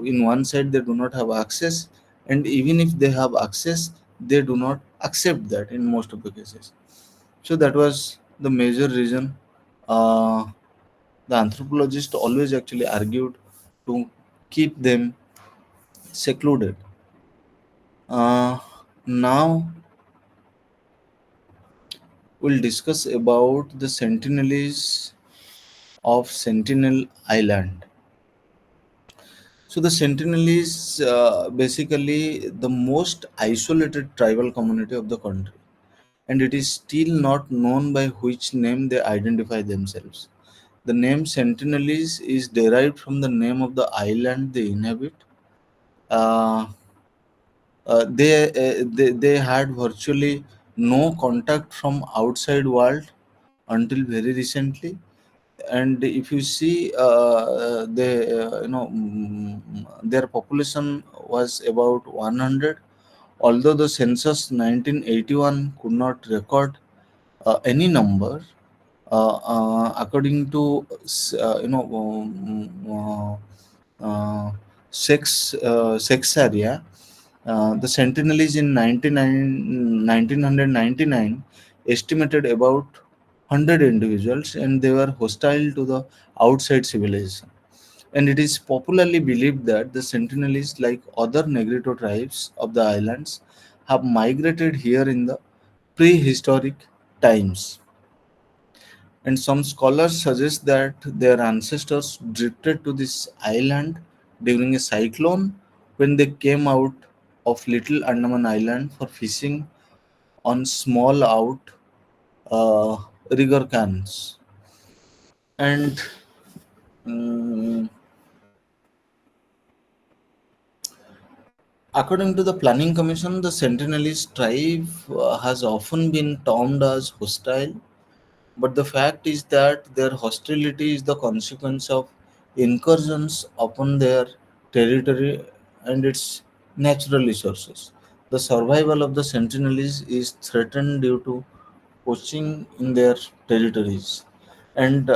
In one side they do not have access, and even if they have access, they do not accept that in most of the cases. So that was the major reason. The anthropologist always actually argued to keep them secluded. Now we'll discuss about the Sentinels of Sentinel Island. So the Sentinel is basically the most isolated tribal community of the country, and it is still not known by which name they identify themselves. The name Sentinelese is derived from the name of the island they inhabit. Uh, they had virtually no contact from outside world until very recently. And if you see, their population was about 100, although the census 1981 could not record any number. According to sex area, the Sentinelese in 1999 estimated about 100 individuals, and they were hostile to the outside civilization. And it is popularly believed that the Sentinelese, like other Negrito tribes of the islands, have migrated here in the prehistoric times. And some scholars suggest that their ancestors drifted to this island during a cyclone when they came out of Little Andaman Island for fishing on small out uh, rigger cans. And mm, according to the Planning Commission, the Sentinelese tribe has often been termed as hostile. But the fact is that their hostility is the consequence of incursions upon their territory and its natural resources. The survival of the Sentinelese is threatened due to poaching in their territories. And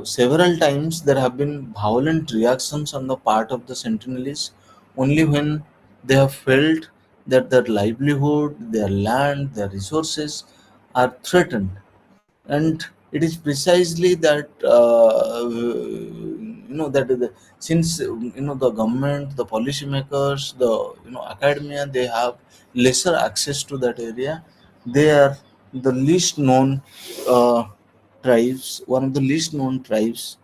several times there have been violent reactions on the part of the Sentinelese only when they have felt that their livelihood, their land, their resources are threatened. And it is precisely that that since the government, the policymakers, the academia, they have lesser access to that area. They are the least known tribes, one of the least known tribes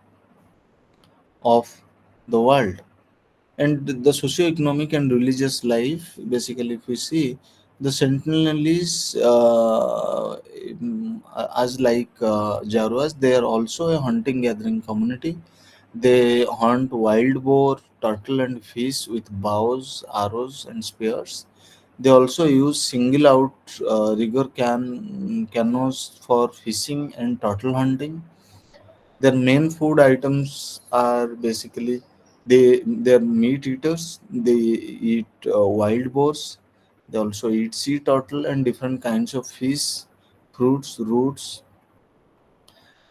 of the world. And the socio-economic and religious life, basically, if we see, the Sentinelese, as like Jaruas, they are also a hunting gathering community. They hunt wild boar, turtle, and fish with bows, arrows, and spears. They also use single out rigger canoes for fishing and turtle hunting. Their main food items are basically they're meat eaters. They eat wild boars. They also eat sea turtle and different kinds of fish, fruits, roots.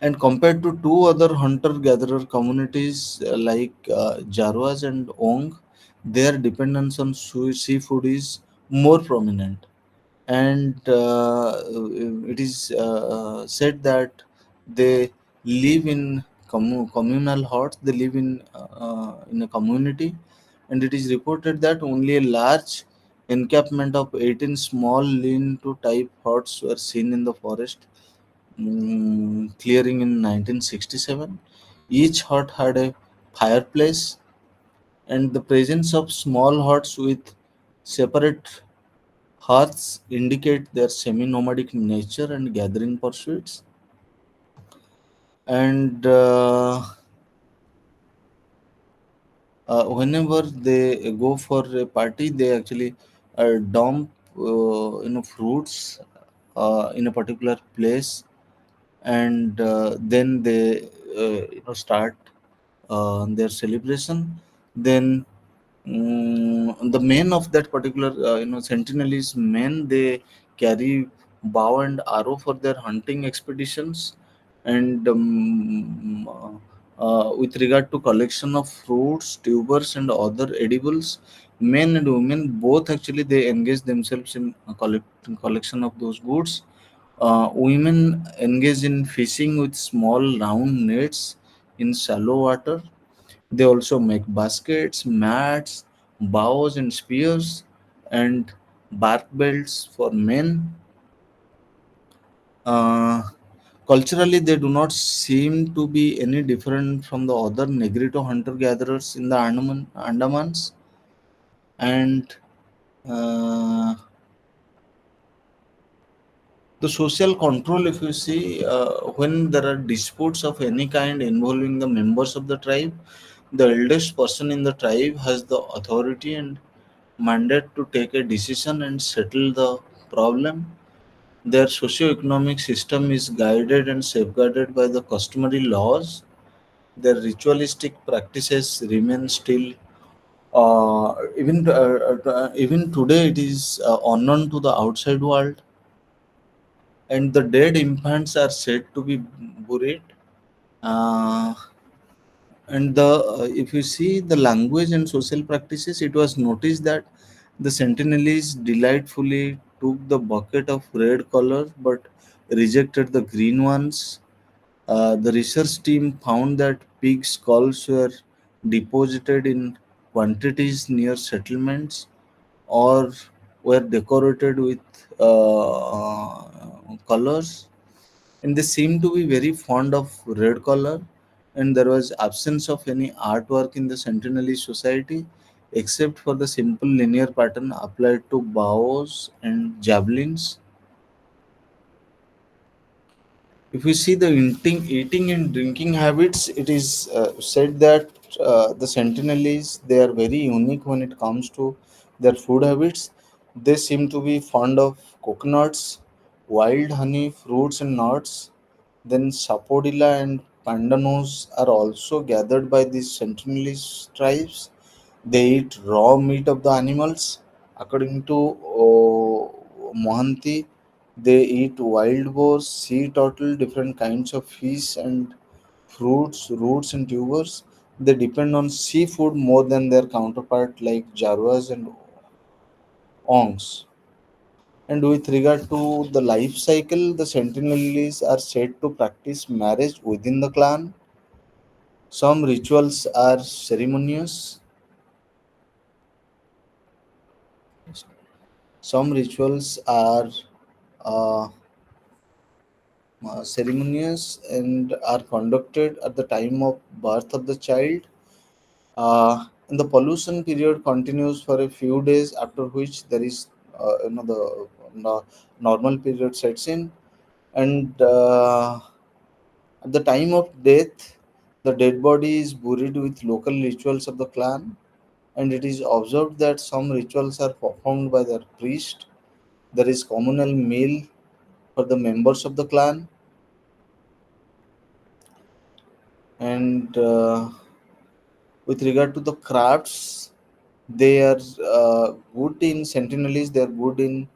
And compared to two other hunter-gatherer communities like Jarwas and Ong, their dependence on seafood is more prominent. And it is said that they live in communal huts. They live in a community, and it is reported that only a large encampment of 18 small lean-to type huts were seen in the forest clearing in 1967. Each hut had a fireplace, and the presence of small huts with separate hearths indicate their semi-nomadic nature and gathering pursuits. And whenever they go for a party, they actually dump fruits in a particular place, and then they start their celebration. Then the men of that particular sentinelese men, they carry bow and arrow for their hunting expeditions. And with regard to collection of fruits, tubers, and other edibles, men and women both actually they engage themselves in collection of those goods. Women engage in fishing with small round nets in shallow water. They also make baskets, mats, bows, and spears, and bark belts for men. Uh, Culturally, they do not seem to be any different from the other Negrito hunter gatherers in the Andamans. And uh, the social control, if you see, when there are disputes of any kind involving the members of the tribe, the eldest person in the tribe has the authority and mandate to take a decision and settle the problem. Their socio-economic system is guided and safeguarded by the customary laws. Their ritualistic practices remain still, even today, it is unknown to the outside world. And the dead infants are said to be buried. Uh, and the if you see the language and social practices, it was noticed that the Sentinelese delightfully took the bucket of red color but rejected the green ones. The research team found that pig skulls were deposited in quantities near settlements or were decorated with colors, and they seem to be very fond of red color. And there was absence of any artwork in the Sentinelese society except for the simple linear pattern applied to bows and javelins. If we see the eating and drinking habits, it is said that the Sentinelese, they are very unique when it comes to their food habits. They seem to be fond of coconuts, wild honey, fruits, and nuts. Then sapodilla and pandanus are also gathered by these Sentinelese tribes. They eat raw meat of the animals. According to Mohanty, they eat wild boars, sea turtle, different kinds of fish, and fruits, roots, and tubers. They depend on seafood more than their counterpart like Jarwas and ongs. And with regard to the life cycle, the sentinels are said to practice marriage within the clan. Some rituals are ceremonious. Some rituals are uh, ceremonious and are conducted at the time of birth of the child. And the pollution period continues for a few days, after which there is the normal period sets in. And at the time of death, the dead body is buried with local rituals of the clan, and it is observed that some rituals are performed by their priest. There is communal meal for the members of the clan, and with regard to the crafts, they are good in Sentinelese. They are good in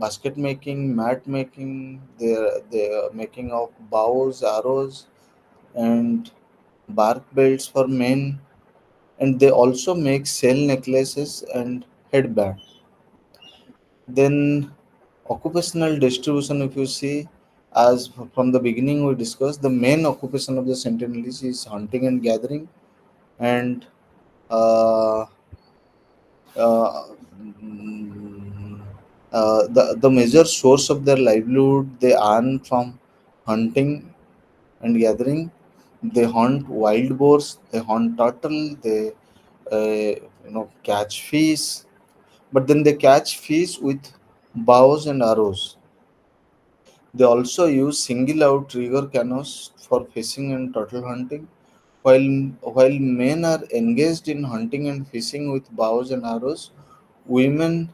basket making, mat making. They are making of bows, arrows, and bark belts for men, and they also make shell necklaces and headband. Then occupational distribution, if you see, as from the beginning we discussed, the main occupation of the sentinels is hunting and gathering, and uh, uh, mm, the major source of their livelihood they earn from hunting and gathering. They hunt wild boars, they hunt turtle, they catch fish, but then they catch fish with bows and arrows. They also use single out rigger canoes for fishing and turtle hunting. While men are engaged in hunting and fishing with bows and arrows, women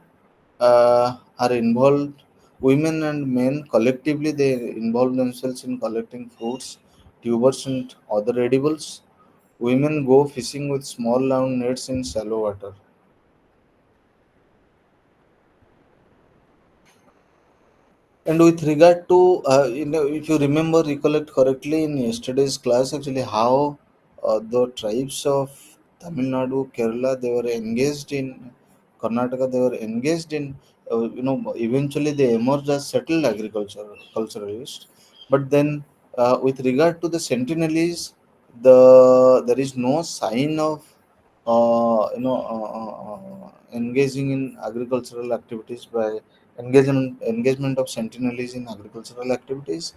are involved. Women and men collectively they involve themselves in collecting fruits, tubers, and other edibles. Women go fishing with small round nets in shallow water. And with regard to, if you remember, recollect correctly in yesterday's class, actually, how the tribes of Tamil Nadu, Kerala, they were engaged in Karnataka, they were engaged in, eventually they emerged as settled culturalists. But then, with regard to the Sentinelese, there is no sign of, engaging in agricultural activities by engagement of sentinels in agricultural activities.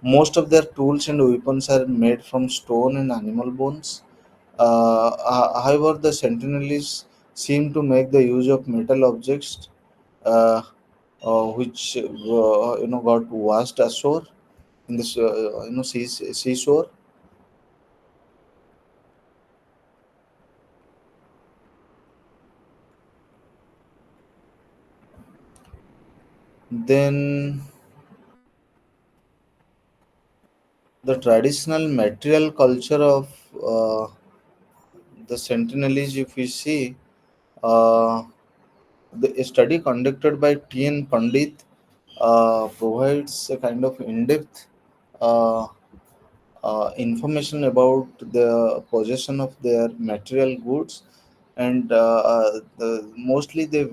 Most of their tools and weapons are made from stone and animal bones. However, the sentinels seem to make the use of metal objects, uh, which got washed ashore in this seashore. Then the traditional material culture of the sentinels, if we see, uh, a study conducted by T.N. Pandit provides a kind of in-depth uh, information about the possession of their material goods, and mostly they,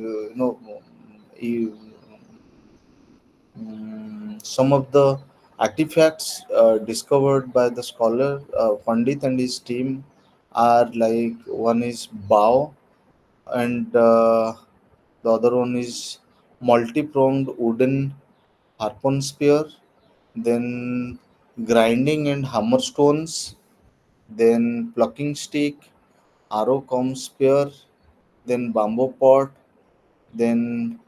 some of the artifacts discovered by the scholar Pandit and his team are like, one is bow, and the other one is multi-pronged wooden harpoon spear, then grinding and hammer stones, then plucking stick, arrow comb spear, then bamboo pot, then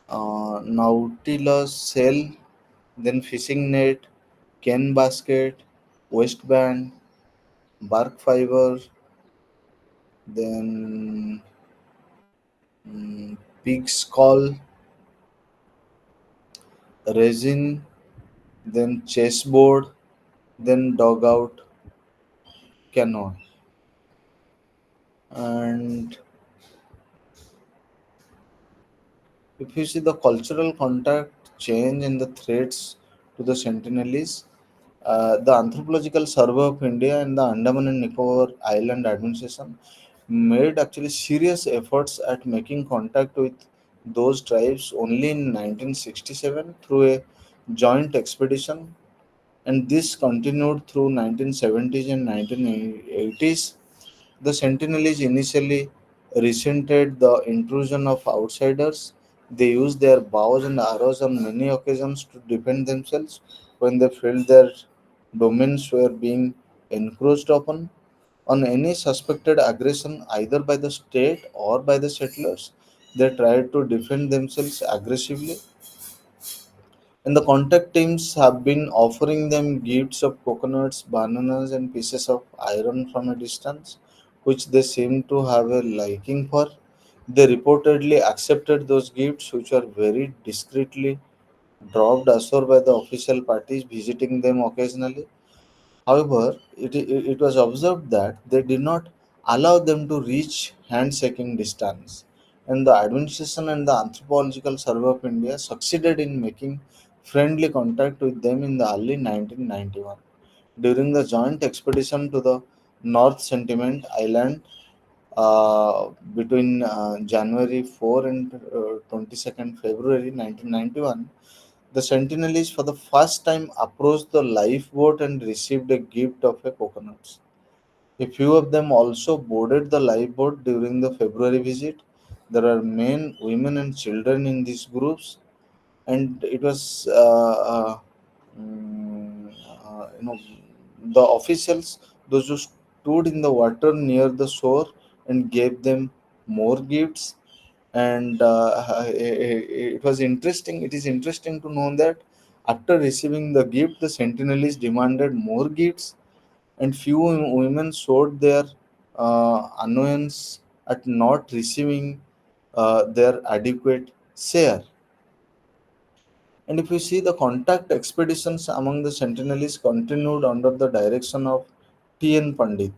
nautilus shell, then fishing net, cane basket, waistband, bark fiber, then pig skull, resin, then chessboard, then dugout canoe. And if you see the cultural contact change and the threats to the sentinels, the Anthropological Survey of India and the Andaman and Nicobar Island Administration, made actually serious efforts at making contact with those tribes only in 1967 through a joint expedition, and this continued through 1970s and 1980s. The Sentinels initially resented the intrusion of outsiders. They used their bows and arrows on many occasions to defend themselves when they felt their domains were being encroached upon. On any suspected aggression, either by the state or by the settlers, they tried to defend themselves aggressively, and the contact teams have been offering them gifts of coconuts, bananas, and pieces of iron from a distance, which they seem to have a liking for. They reportedly accepted those gifts, which were very discreetly dropped ashore by the official parties visiting them occasionally. However, it was observed that they did not allow them to reach handshaking distance, and the administration and the Anthropological Survey of India succeeded in making friendly contact with them in the early 1991 during the joint expedition to the North Sentiment Island between January 4 and 22nd February 1991. The Sentinels for the first time approached the lifeboat and received a gift of a coconut. A few of them also boarded the lifeboat during the February visit. There are men, women, and children in these groups, and it was mm, you know the officials, those who stood in the water near the shore and gave them more gifts. And it was interesting. It is interesting to know that after receiving the gift, the Sentinels demanded more gifts, and few women showed their annoyance at not receiving their adequate share. And if you see, the contact expeditions among the Sentinels continued under the direction of T.N. Pandit.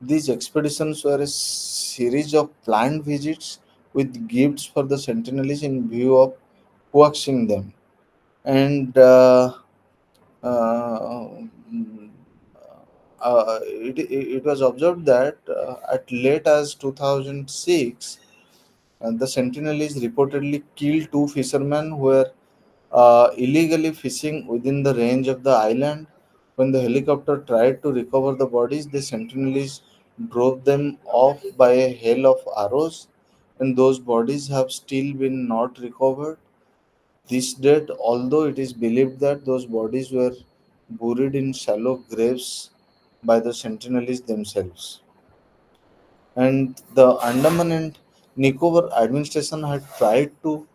These expeditions were a series of planned visits with gifts for the Sentinels in view of coaxing them. And uh, mm, it was observed that at late as 2006, the Sentinels reportedly killed two fishermen who were illegally fishing within the range of the island. When the helicopter tried to recover the bodies, the Sentinels drove them off by a hail of arrows, and those bodies have still been not recovered. This date, although it is believed that those bodies were buried in shallow graves by the Sentinels themselves. And the Andaman and Nicobar administration had tried to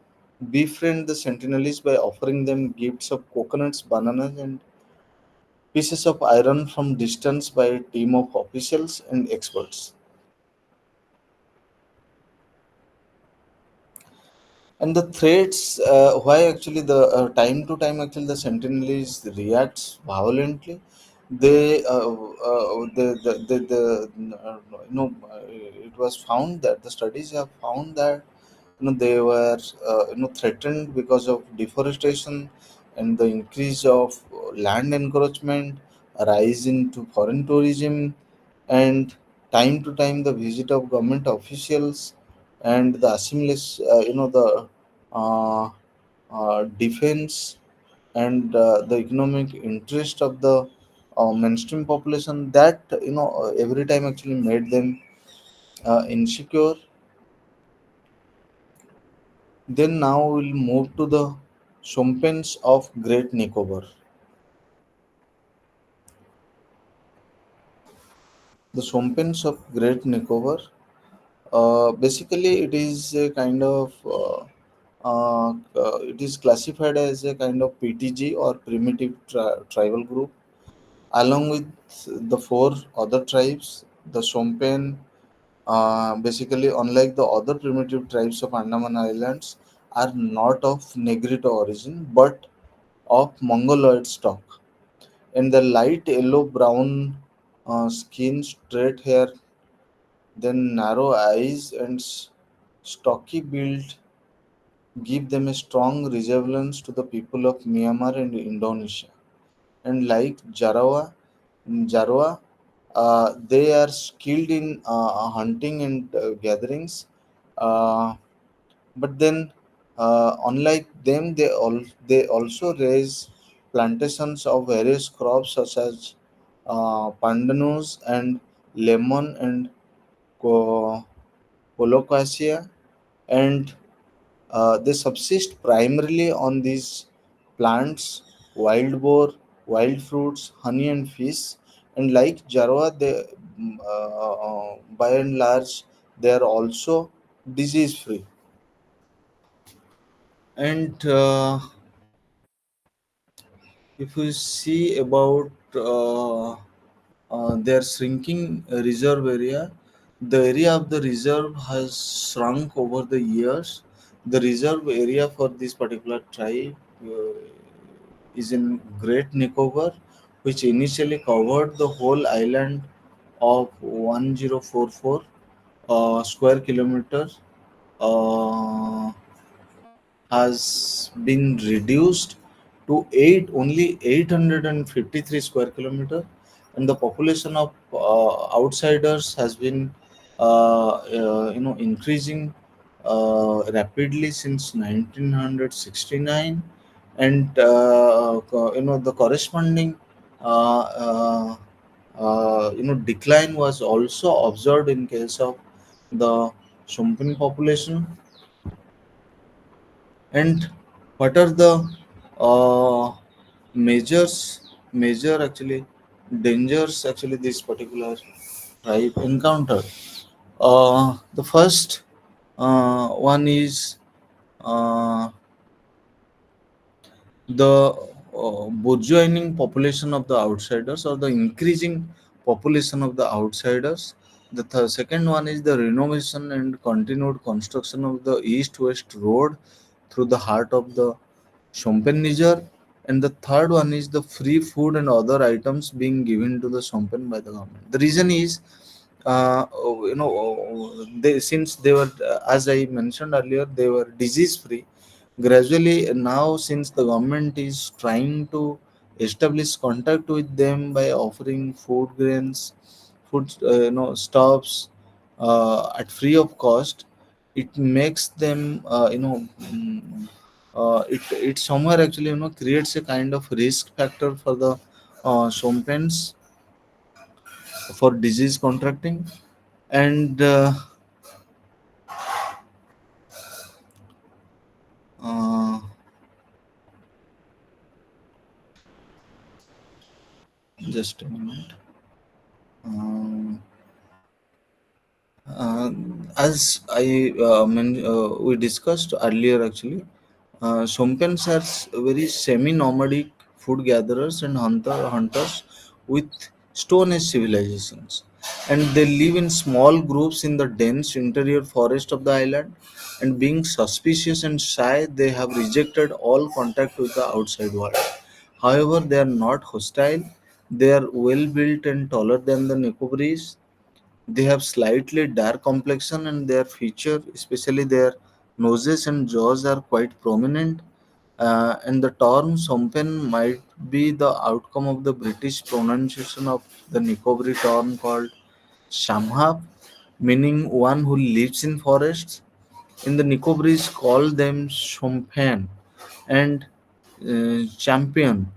befriend the Sentinels by offering them gifts of coconuts, bananas, and pieces of iron from distance by a team of officials and experts. And the threats, why actually the time to time actually the Sentinels reacts violently. It was found that the studies have found that they were threatened because of deforestation and the increase of land encroachment, a rise into foreign tourism, and time to time the visit of government officials and the assimilation, the uh, defense and the economic interest of the mainstream population, that every time actually made them insecure. Then now we'll move to the Shompens of Great Nicobar. The Shompens of Great Nicobar, basically it is a kind of it is classified as a kind of PTG or primitive tribal group, along with the four other tribes. The Shompen, basically, unlike the other primitive tribes of Andaman Islands, are not of Negrito origin but of Mongoloid stock. And the light yellow brown skin, straight hair, then narrow eyes and stocky build give them a strong resemblance to the people of Myanmar and Indonesia. And like Jarawa, They are skilled in hunting and gatherings, uh, but then unlike them, they also raise plantations of various crops such as pandanus and lemon and co- colocasia, and they subsist primarily on these plants, wild boar, wild fruits, honey, and fish. And like Jarwa, by and large, they are also disease free. And if you see about their shrinking reserve area, the area of the reserve has shrunk over the years. The reserve area for this particular tribe is in Great Nicobar, which initially covered the whole island of 1044 square kilometer, uh, has been reduced to 853 square kilometer, and the population of outsiders has been increasing rapidly since 1969, and the corresponding uh, uh, decline was also observed in case of the Shumpin population. And what are the uh, major actually dangers actually this particular tribe encounter? The first one is uh, the burgeoning population of the outsiders, or the increasing population of the outsiders. The second one is the renovation and continued construction of the east-west road through the heart of the Shompen Niger. And the third one is the free food and other items being given to the Shompen by the government. The reason is, they, since they were, as I mentioned earlier, they were disease free. Gradually, now since the government is trying to establish contact with them by offering food grains, food stops at free of cost, it makes them it somewhere actually creates a kind of risk factor for the Shompens for disease contracting. And uh, just a minute. Um, Uh, as we discussed earlier, actually, Sompens are very semi-nomadic food gatherers and hunters with Stone Age civilizations, and they live in small groups in the dense interior forest of the island. And being suspicious and shy, they have rejected all contact with the outside world. However, they are not hostile. They are well built and taller than the Nicobarese. They have slightly dark complexion, and their feature, especially their noses and jaws, are quite prominent. And the term Sompen might be the outcome of the British pronunciation of the Nicobar term called Shamhap, meaning one who lives in forests. In the Nicobarese, call them Sompen and champion.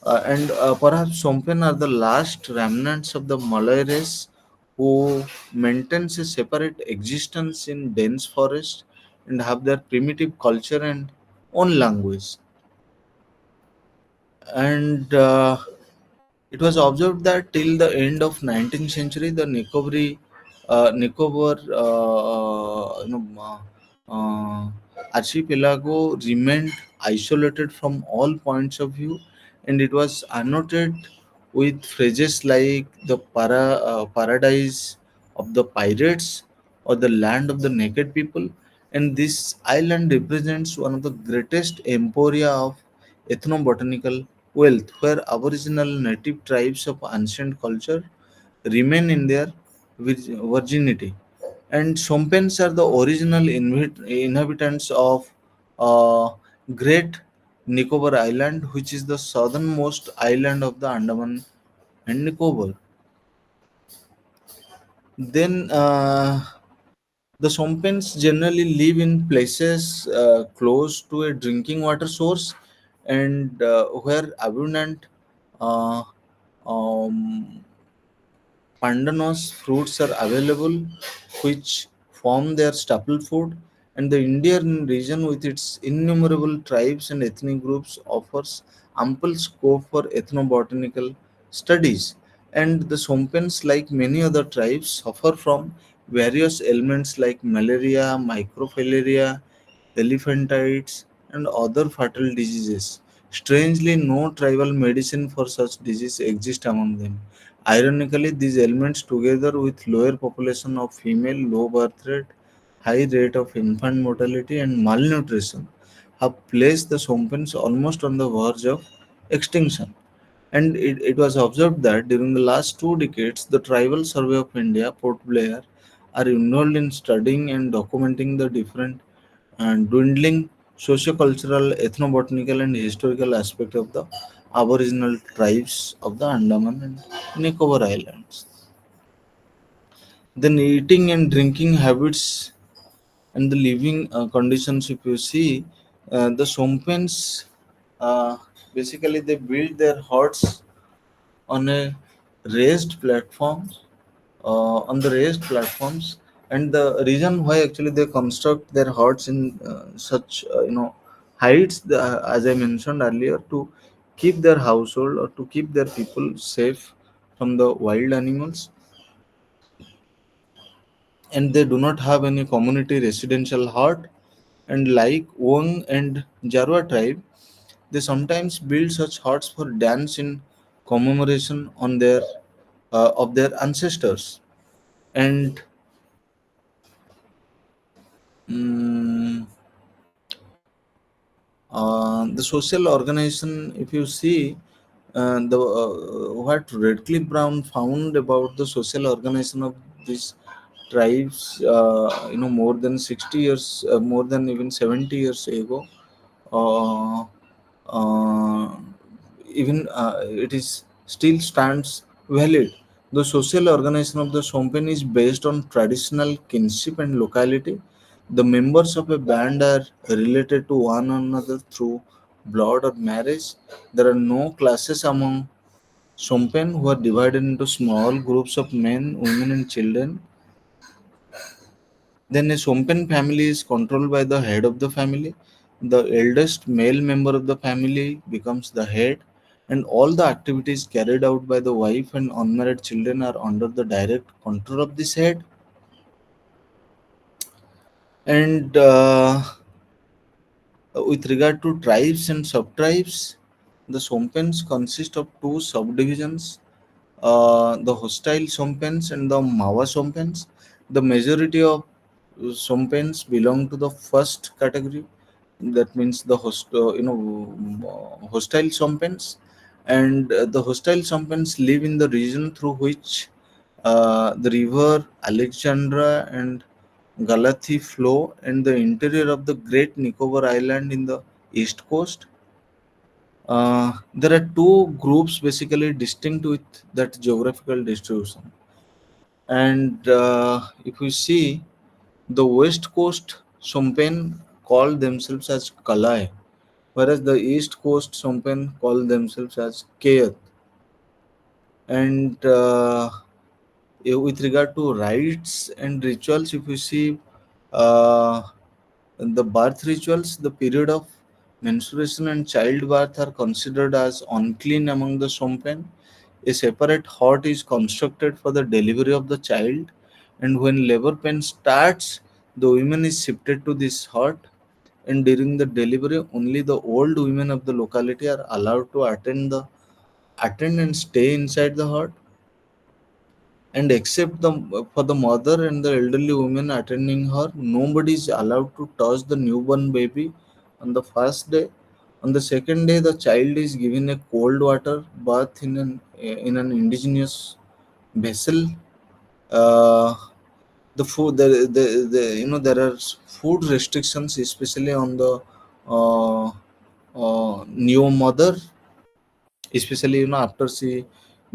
And perhaps Sompen are the last remnants of the Malay race who maintains a separate existence in dense forest and have their primitive culture and own language. And it was observed that till the end of 19th century, the Nicobar archipelago remained isolated from all points of view, and it was annotated with phrases like the paradise of the pirates or the land of the naked people. And this island represents one of the greatest emporia of ethnobotanical wealth, where aboriginal native tribes of ancient culture remain in their virginity. And Shompens are the original inhabitants of uh, Great Nicobar Island, which is the southernmost island of the Andaman and Nicobar. Then the Sompens generally live in places close to a drinking water source and where abundant uh, um, pandanus fruits are available, which form their staple food. And the Indian region, with its innumerable tribes and ethnic groups, offers ample scope for ethnobotanical studies. And the Sompens, like many other tribes, suffer from various ailments like malaria, microfilaria, elephantitis, and other fatal diseases. Strangely, no tribal medicine for such disease exists among them. Ironically, these ailments, together with lower population of female, low birth rate, high rate of infant mortality, and malnutrition, have placed the Sompens almost on the verge of extinction. And it was observed that during the last 2 decades, the Tribal Survey of India, Port Blair, are involved in studying and documenting the different and dwindling socio-cultural, ethnobotanical, and historical aspect of the Aboriginal tribes of the Andaman and Nicobar Islands. Then eating and drinking habits and the living conditions, if you see, the Sompens uh, basically they build their huts on a raised platform on the raised platforms, and the reason why actually they construct their huts in such heights, as I mentioned earlier, to keep their household or to keep their people safe from the wild animals. And they do not have any community residential hut, and like Wong and Jarwa tribe, they sometimes build such huts for dance in commemoration on their of their ancestors. And mm, the social organization, if you see, the what Redcliffe Brown found about the social organization of these tribes, more than 60 years, more than even 70 years ago, uh, uh, even it is still stands valid. The social organization of the Sompen is based on traditional kinship and locality. The members of a band are related to one another through blood or marriage. There are no classes among Sompen, who are divided into small groups of men, women, and children. Then a Sompen family is controlled by the head of the family. The eldest male member of the family becomes the head, and all the activities carried out by the wife and unmarried children are under the direct control of this head. And with regard to tribes and sub-tribes, the Sompens consist of two subdivisions, the hostile Sompens and the Mawa Sompens. The majority of Sompens belong to the first category. That means the hostile Sompens, and the hostile Sompens live in the region through which the river Alexandra and Galathi flow, and the interior of the Great Nicobar Island in the east coast. There are two groups basically distinct with that geographical distribution. And if we see, the west coast Sompen call themselves as Kalai, whereas the east coast Sompen call themselves as Kayat. And with regard to rites and rituals, if you see, uh, the birth rituals, the period of menstruation and childbirth are considered as unclean among the Sompen. A separate hut is constructed for the delivery of the child, and when labor pain starts, the woman is shifted to this hut. And during the delivery, only the old women of the locality are allowed to attend and stay inside the hut. And except the for the mother and the elderly women attending her, nobody is allowed to touch the newborn baby on the first day. On the second day, the child is given a cold water bath in an indigenous vessel. Uh, the food, there are food restrictions, especially on the uh, new mother, especially after she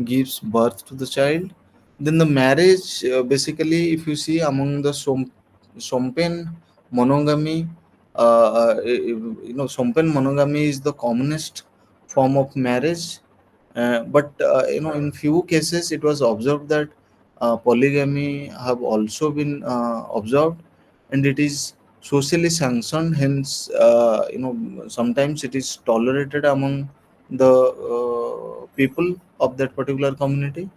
gives birth to the child. Then the marriage, basically, if you see among the Sompen monogamy, Sompen monogamy is the commonest form of marriage. But in few cases, it was observed that polygamy have also been observed, and it is socially sanctioned. Hence, sometimes it is tolerated among the people of that particular community.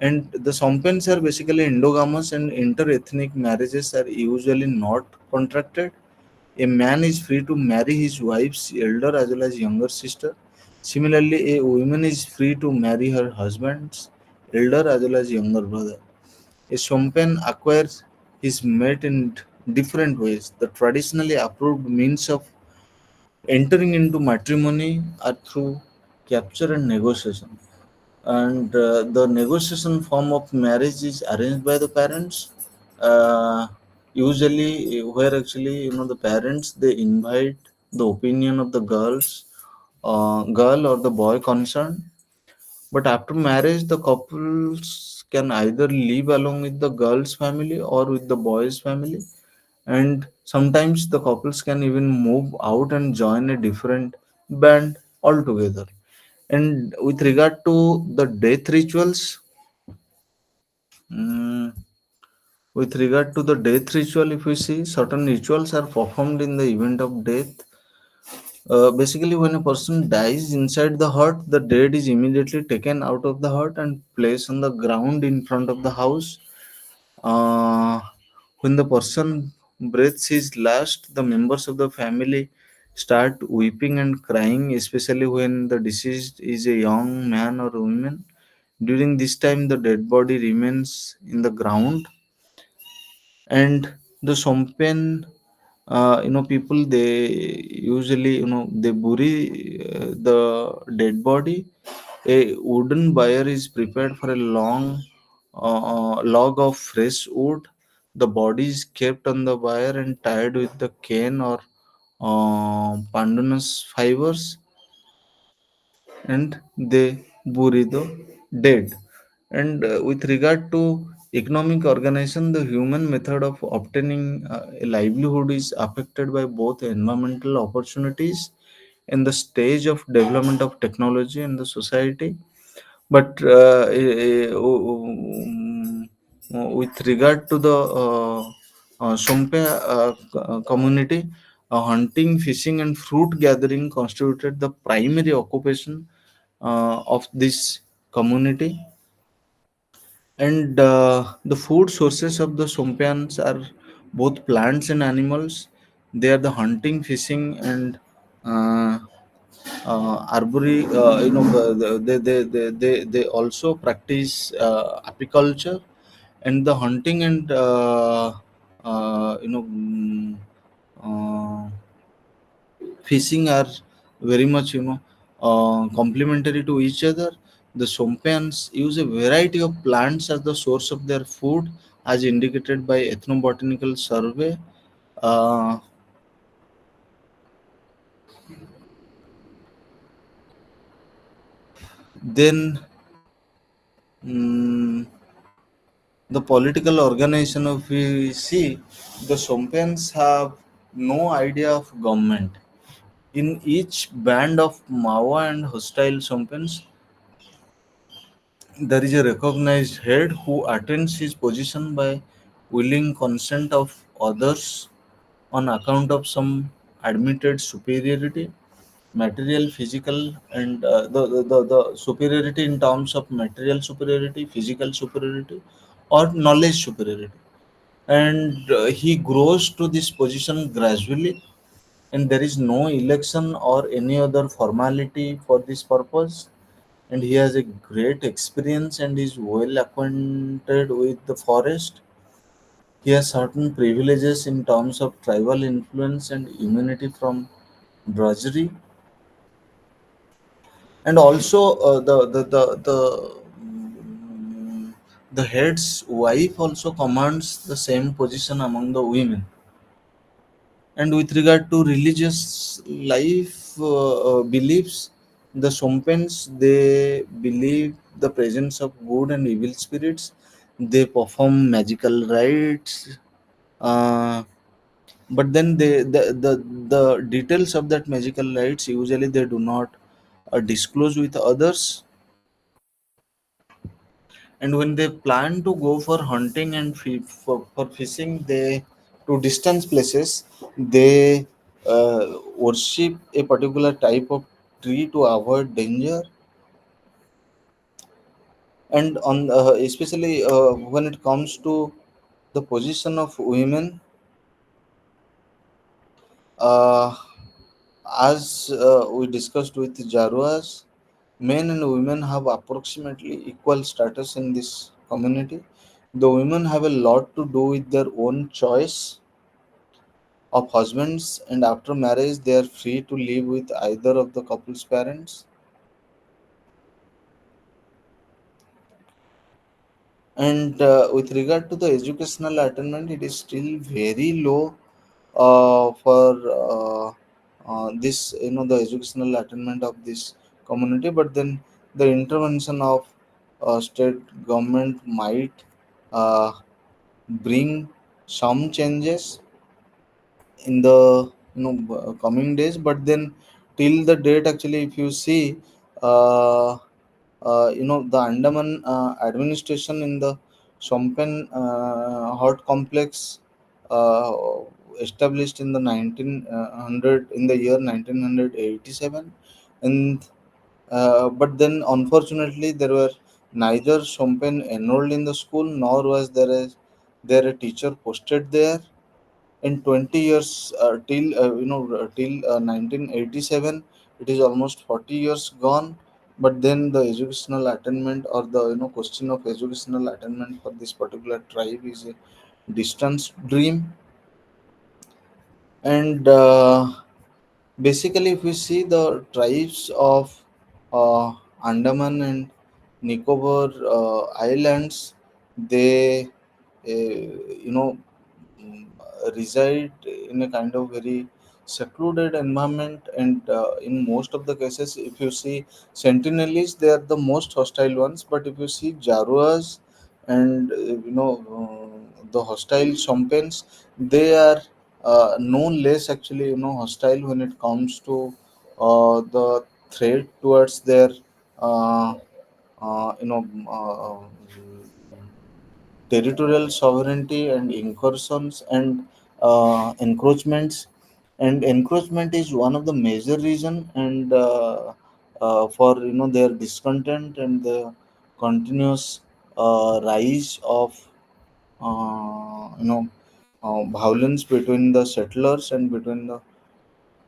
And the Sompens are basically endogamous, and inter-ethnic marriages are usually not contracted. A man is free to marry his wife's elder as well as younger sister. Similarly, a woman is free to marry her husband's elder as well as younger brother. A Sompen acquires his mate in different ways. The traditionally approved means of entering into matrimony are through capture and negotiation. And the negotiation form of marriage is arranged by the parents, uh, usually, where actually the parents, they invite the opinion of the girl or the boy concerned. But after marriage, the couples can either live along with the girl's family or with the boy's family, and sometimes the couples can even move out and join a different band altogether. And with regard to the death rituals, mm, with regard to the death ritual, if we see, certain rituals are performed in the event of death. Basically, when a person dies inside the hut, the dead is immediately taken out of the hut and placed on the ground in front of the house. Uh, when the person breathes his last, the members of the family start weeping and crying, especially when the deceased is a young man or woman. During this time, the dead body remains in the ground, and the Sompen, people, they usually, they bury the dead body. A wooden bier is prepared for a long log of fresh wood. The body is kept on the bier and tied with the cane or pandanus fibers, and they bury the dead. And with regard to economic organization, the human method of obtaining a livelihood is affected by both environmental opportunities and the stage of development of technology in the society. But with regard to the Sompe community, hunting, fishing, and fruit gathering constituted the primary occupation of this community. And the food sources of the Sompians are both plants and animals. They are the hunting, fishing, and uh, arbori. They also practice apiculture, and the hunting and uh, you know mm, uh, fishing are very much complementary to each other. The Sompians use a variety of plants as the source of their food, as indicated by ethnobotanical survey. Uh, then mm, the political organization of we see, the Sompians have no idea of government. In each band of Mawa and hostile Sompians, there is a recognized head who attains his position by willing consent of others on account of some admitted superiority, material, physical, and the superiority in terms of material superiority, physical superiority, or knowledge superiority. And he grows to this position gradually, and there is no election or any other formality for this purpose. And he has a great experience and is well acquainted with the forest. He has certain privileges in terms of tribal influence and immunity from drudgery. And also mm, the head's wife also commands the same position among the women. And with regard to religious life beliefs, the Sompens, they believe the presence of good and evil spirits. they perform magical rites, uh, but then the details of that magical rites usually they do not disclose with others. And when they plan to go for hunting and for fishing, they to distant places, they worship a particular type of tree to avoid danger. And on especially when it comes to the position of women, uh, as we discussed with Jaruas, men and women have approximately equal status in this community. The women have a lot to do with their own choice of husbands, and after marriage, they are free to live with either of the couple's parents. And with regard to the educational attainment, it is still very low for this, the educational attainment of this community. But then the intervention of state government might uh, bring some changes in the coming days. But then till the date, actually, if you see, uh, the Andaman administration in the Shompen hot complex, uh, established in the 1900, in the year 1987. And but then unfortunately there were neither Shompen enrolled in the school, nor was there a teacher posted there in 20 years, till 1987. It is almost 40 years gone. But then the educational attainment, or the question of educational attainment for this particular tribe, is a distant dream. And basically, if we see the tribes of uh, Andaman and Nicobar islands, they mm, reside in a kind of very secluded environment. And in most of the cases, if you see Sentinelese, they are the most hostile ones. But if you see Jaruas and the hostile Chompens, they are no less, actually, hostile when it comes to the threat towards their uh, uh, you know uh, territorial sovereignty and incursions and encroachments. And encroachment is one of the major reason, and for their discontent and the continuous rise of violence between the settlers and between the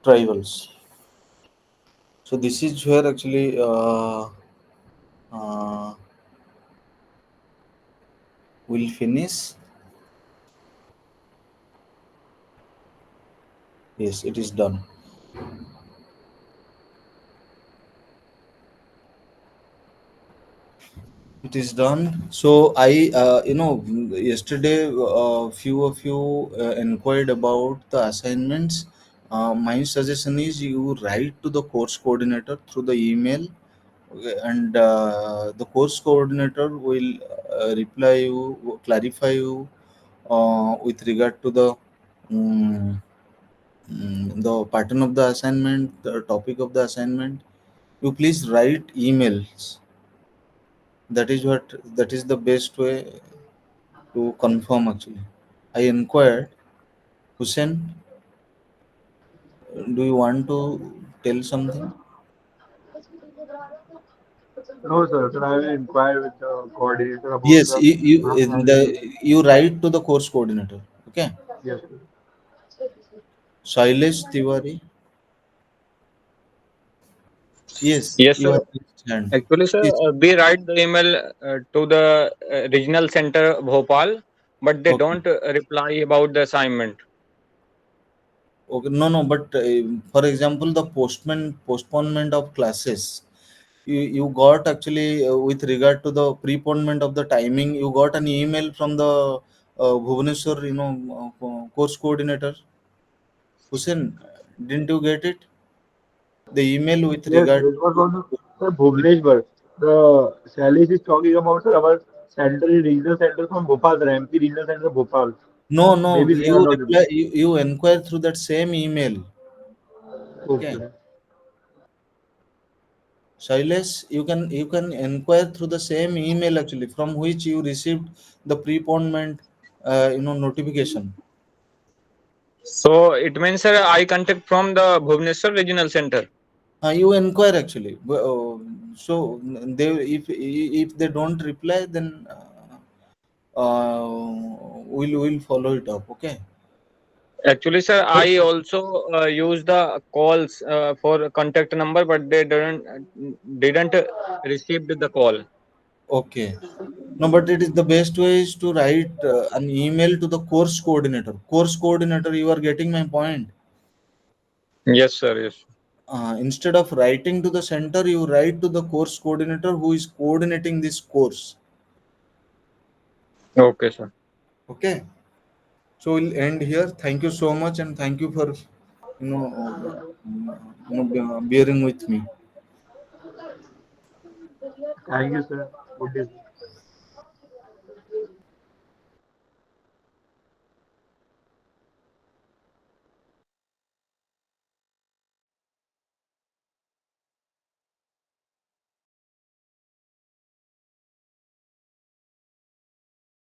tribals. So this is where, actually, uh, we'll finish. Yes, it is done. It is done. So yesterday, few of you inquired about the assignments. My suggestion is you write to the course coordinator through the email. Okay, and the course coordinator will reply you, clarify you with regard to the pattern of the assignment, the topic of the assignment. You please write emails. That is the best way to confirm, actually. I inquired. Hussein, do you want to tell something? No, sir. Sir, I will inquire with the coordinator about Yes, the assignment. you write to the course coordinator. Okay. Yes, sir. Shailesh Tiwari. Yes, Yes, you sir. have raised hand. Actually, sir, Yes. we write the email to the regional center Bhopal, but they Okay. don't reply about the assignment. Okay. No, no. But for example, the postponement of classes, you got, actually, with regard to the preponement of the timing, you got an email from the Bhubaneswar, course coordinator. Hussein, didn't you get it? The email with Yes, regard it was to on the Bhubaneswar. The Salish is talking about, sir, our center, regional center from Bhopal, sir. MP regional center Bhopal. No, no, Maybe they are you not able. reply, you inquire through that same email. Okay. Okay. Shailesh, you can inquire through the same email actually from which you received the preponement notification. So it means, sir, I contact from the Bhubaneswar Regional Center. You inquire actually. So they, if they don't reply, then we'll follow it up. Okay. Actually, sir, I also use the calls for contact number, but they didn't received the call. Okay. No, but it is the best way is to write an email to the course coordinator. Course coordinator, you are getting my point. Yes, sir. Yes. Instead of writing to the center, you write to the course coordinator who is coordinating this course. Okay, sir. Okay. So we'll end here. Thank you so much, and thank you for bearing with me. Thank you, sir. Good day.